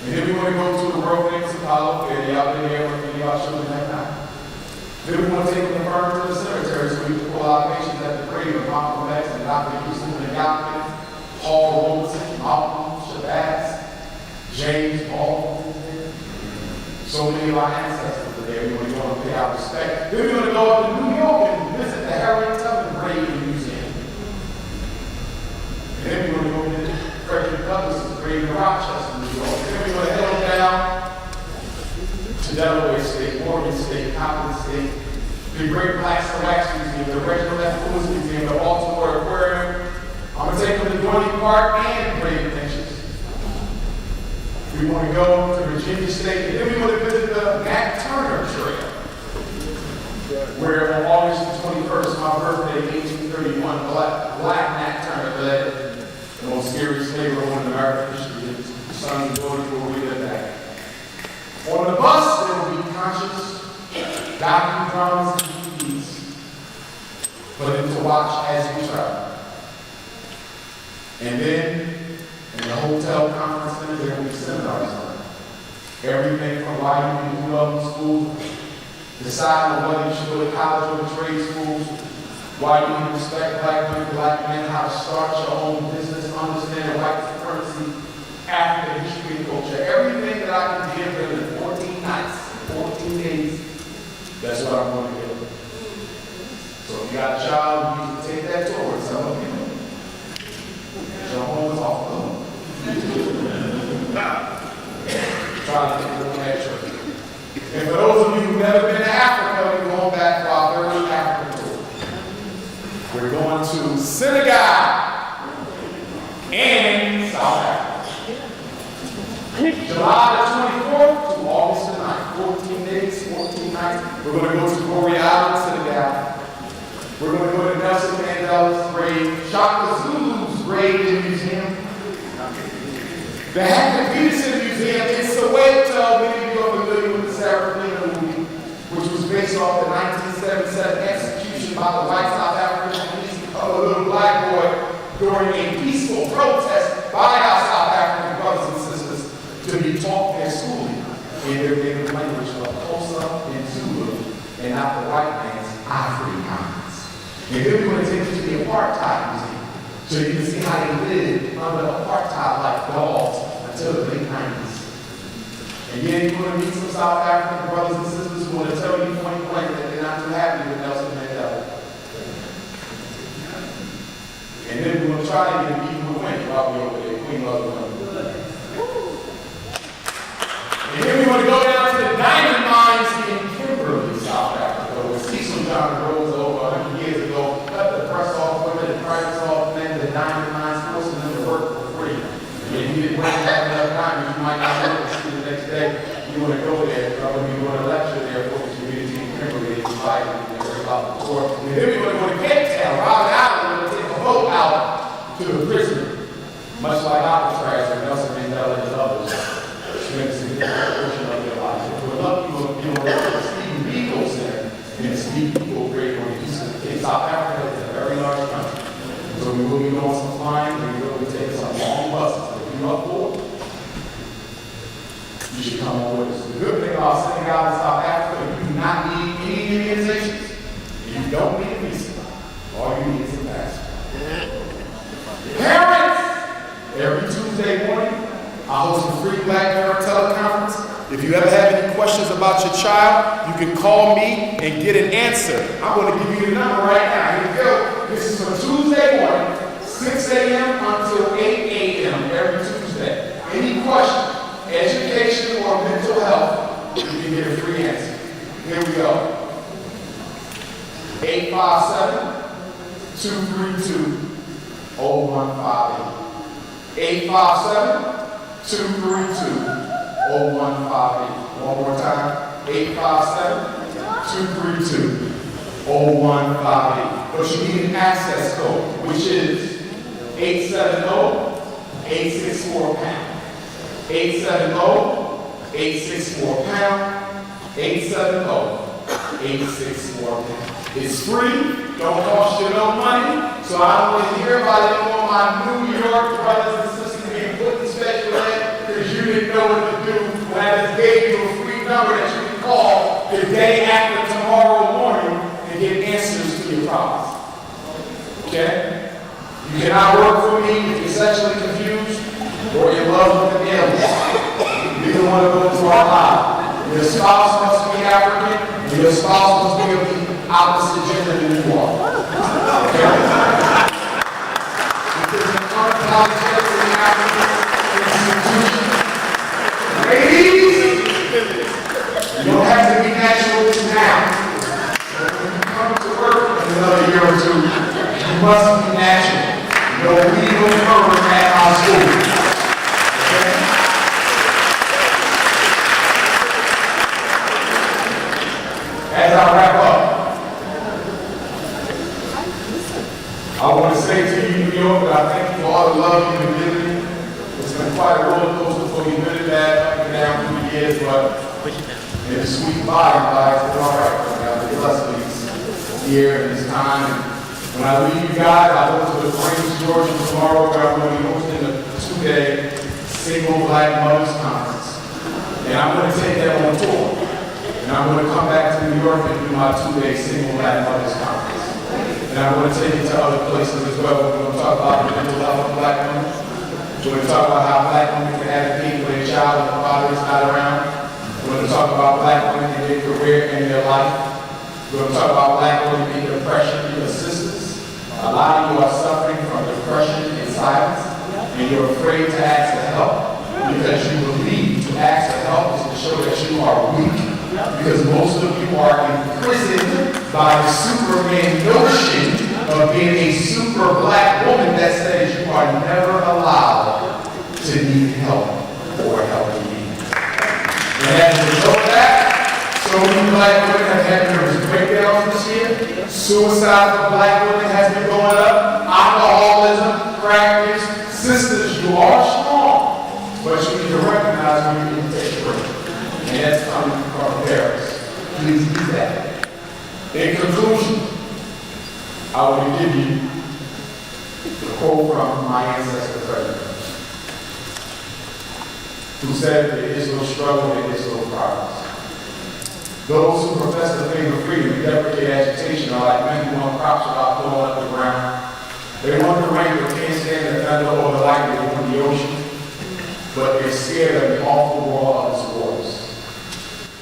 And then we're going to go to the world famous Apollo Fair. Y'all been there with me about shooting that night. Then we're going to take them further to the cemetery so we can pull our patients at the grave of Malcolm X and Dr. Houston and Yopkins, Paul Robeson, Malcolm, Shabazz, James Baldwin. So many of our ancestors are there. We're going to go and pay our respect. Then we're going to go up to New York and visit the Harriet Tubman Grave Museum. And then we're going to go to Frederick Douglass' grave in Rochester, New York. Then we're going to head on down to Delaware State, Oregon State, Compton State, the Great Blacks and Wax Museum, the Reginald F. Lewis Museum, the Baltimore Aquarium. I'm going to take them to Dorney Park and Brady Benches. We want to go to Virginia State, and then we want to visit the Nat Turner Trail, where on August the 21st, my birthday, 1831, Black Nat Turner led the most scary slave war in American history. His sons and daughters will read that. On the bus, there will be conscious documentaries and DVDs for them to watch as we travel. And then, in the hotel conference center, there will be seminars on it. Everything from why you need to do well in school, deciding whether you should go to college or to trade schools, why you need to respect black women, black men, how to start your own business, understand white supremacy, African history and culture. Everything that I can give them in 14 nights, 14 days, that's what I'm going to give them. So if you got a child, you need to take that tour and tell them, your home is off the hook. Try to get them that trip. And for those of you who've never been to Africa, we're going back for our third African tour. We're going to Senegal and South Africa. July the 24th to August the 9th. 14 days, 14 nights. We're going to go to Boreal in Senegal. We're going to go to Nelson Mandela's grave, Shaka Zulu's grave in the museum. The Hackett Peterson Museum in Soweto, many of you are familiar with the Sarafina movie, which was based off the 1977 execution by the white South African police of a little black boy during a peaceful protest by our South African brothers and sisters to be taught their schooling in their native language of Xhosa and Zulu, and not the white man's Afrikaans. And then we're going to take you to the Apartheid Museum, so you can see how they lived under apartheid like dogs until the late 90s. And then you're going to meet some South African brothers and sisters who want to tell you point blank that they're not too happy with Nelson Mandela. And then we're going to try to get a people to win while we're over there. Queen Mother win. And then we want to go down to the diamond mines in Kimberley, South Africa, where Cecil John Rose over 100 years ago cut the press off women and prices off men, the diamond mines, forcing them to work for free. And if you didn't bring that enough diamonds, you might not work to see the next day. You want to go there, probably you want to lecture there for the community in Kimberley, and invite them to hear about the tour. And then we want to go to Cape Town, Robert Island, and take a boat out to the prison, much like Alcatraz and Nelson Mandela and others. Spend a significant portion of their lives. If we're lucky, we'll be able to Stephen Biko Center in the Stephen Biko grave on the east of South Africa. It's a very large country. So we will be doing some flying, and we will be taking some long buses. If you're up for it, you should come on with us. The good thing about Senegal and South Africa, you do not need any immunizations. You don't need a visa. All you need is a passport. Parents, every Tuesday morning, I host a free Black Parent teleconference. If you ever have any questions about your child, you can call me and get an answer. I'm going to give you the number right now. Here we go. This is for Tuesday morning, 6 a.m. until 8 a.m. every Tuesday. Any question, education or mental health, you can get a free answer. Here we go. 857-232-0158. 857-232-0158. One more time. 857-232-0158. But you need an access code, which is 870-864-POUND. 870-864-POUND. 870-864-POUND. It's free, don't cost you no money, so I don't want to hear about it on my New York brothers and sisters being put in special ed because you didn't know what to do when I just gave you a free number that you can call the day after tomorrow morning and get answers to your problems. Okay? You cannot work for me if you're sexually confused or in love with an alien. Neither one of those are allowed. Your spouse must be African, and your spouse must be of the opposite gender than you are. Okay? This is an unapologetic African institution. Ladies, you don't have to be naturals now. But when you come to work in another year or two, you must be natural. No legal firm at our school. Okay? I wrap up, I want to say to you, New York, that I thank you for all the love you've been giving me. It's been quite a roller coaster for me, good and bad, up and down through the years, but in the sweet bottom lies, it's all right. I've been blessed with these years and this time. And when I leave you guys, I go to the Prince Georgia tomorrow, where I'm going to be hosting a 2-day Single Black Mothers Conference. And I'm going to take that on tour. And I'm going to come back to New York and do my 2-day Single Black Mothers Conference. And I'm going to take it to other places as well. We're going to talk about the mental health of black women. We're going to talk about how black women can advocate for their child when the father is not around. We're going to talk about black women in their career and their life. We're going to talk about black women in depression because sisters, a lot of you are suffering from depression and silence, and you're afraid to ask for help because you believe to ask for help is to show that you are weak. Because most of you are imprisoned by the Superman notion of being a super black woman that says you are never allowed to need help or help you need. And as a result of that, so many black women have had nervous breakdowns this year. Suicide for black women has been going up. Alcoholism, crack use. Sisters, you are strong, but you need to recognize when you need to take a break. And that's coming from Paris. Please do that. In conclusion, I want to give you the quote from my ancestor president, who said, "There is no struggle, there is no progress." Those who profess the faith of freedom and deprecate agitation are like men who want crops without blowing up the ground. They want the rain but can't stand the thunder or the lightning from the ocean, but they're scared of the awful roar of its waters.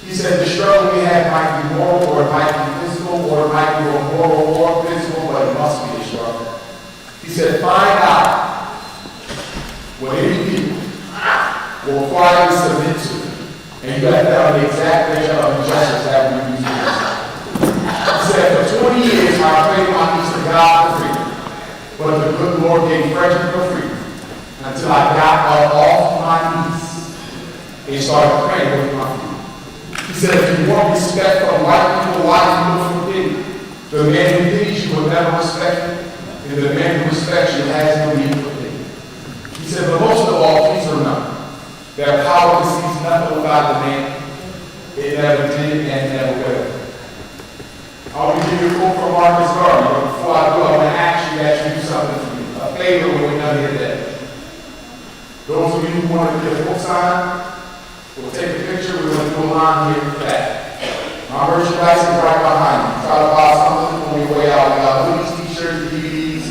He said the struggle we have might be moral, or it might be physical, or it might be moral or physical, but it must be a struggle. He said, find out what any people will quietly submit to, and you have found the exact measure of injustice that we use. He said, for 20 years I prayed my knees to God for freedom, but the good Lord gave Frederick no freedom until I got up off my knees and started praying with my feet. He said, if you want respect from white people, why do you look for pity? The man who pities you will never respect you, and the man who respects you has no need for pity. He said, but most of all, please remember that power receives nothing without the man. It never did and never will. I want to give you a quote from Marcus Garvey, but before I do, I want to ask you to do something for me, a favor when we're done here today. Those of you who want to get a book sign, we'll take a picture. We're going to do a line here for that. My merchandise is right behind you. Try to buy something on your way out. We got hoodies, t-shirts, DVDs.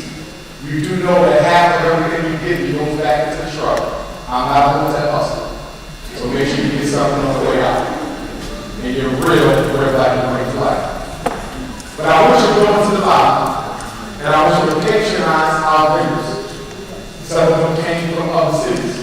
You do know that half of everything you give me goes back into the struggle. I'm not a hotel hustler. So make sure you get something on the way out. And you're real black and white flag. But I want you to go into the Bible, and I want you to patronize our vendors. Some of them came from other cities.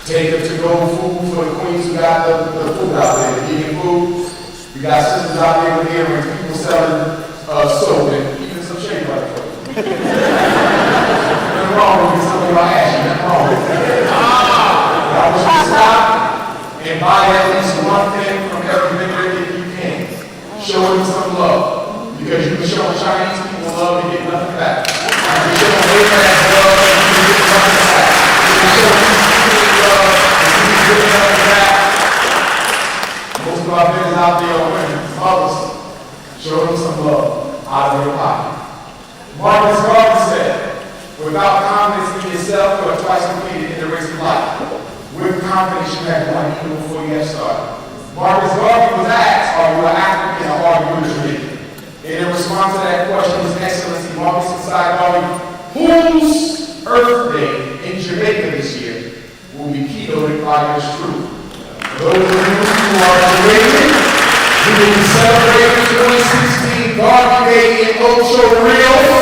Take them to go food for the queens who got the food out there, eating food. We got sisters out there with earrings, people selling soap and even some shea butter for you. Nothing wrong with something about ashy, nothing wrong with it. I want you to stop and buy at least one thing from every vendor if you can. Show them some love. Because you can show Chinese people love and get nothing back. You can show Arabs love and you can get nothing back. You can show Eastern love and you can get nothing back. Most of our friends out there are women, mothers. Show them some love out of your pocket. Marcus Garvey said, without confidence in yourself, you are twice completed in the race of life. With confidence, you have won even before you have started. Marcus Garvey was asked, are you an African or are you a Jamaican? And in response to that question, His Excellency Marcus Garvey, whose Earth Day in Jamaica this year will be keynoted by yours truly. For those of you who are Jamaican, we will be celebrating 2016 Garvey Day in Ocho Rios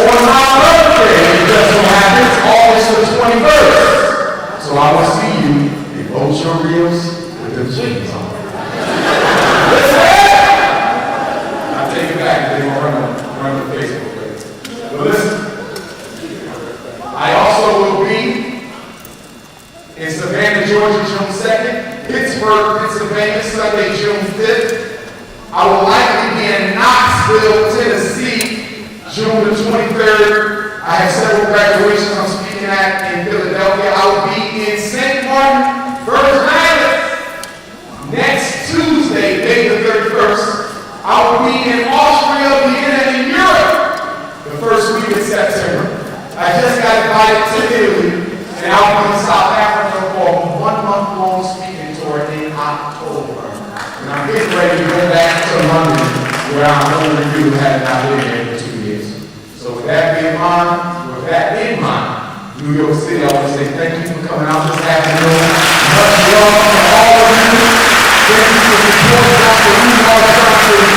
on my birthday. It just so happens August the 21st. So I will see you in Ocho Rios with them jeans on. Take it back, they will run the Facebook page. But listen, I also will be in Savannah, Georgia, June 2nd, Pittsburgh, Pennsylvania, Sunday, June 5th, I will likely be in Knoxville, Tennessee, June the 23rd. I have several graduations I'm speaking at in Philadelphia. I will be in St. Martin, Virgin Islands, next Tuesday, May the 31st. I will be in Austria, Vienna, and Europe the first week of September. I just got invited to Italy, and I'll be in South Africa for a 1-month-long speaking tour in October. And I'm getting ready to go back to London, where I'm going to review had not been there for 2 years. So with that in mind, New York City, I want to say thank you for coming out this afternoon. Much love to all of you. Thank you for supporting Dr. Umar.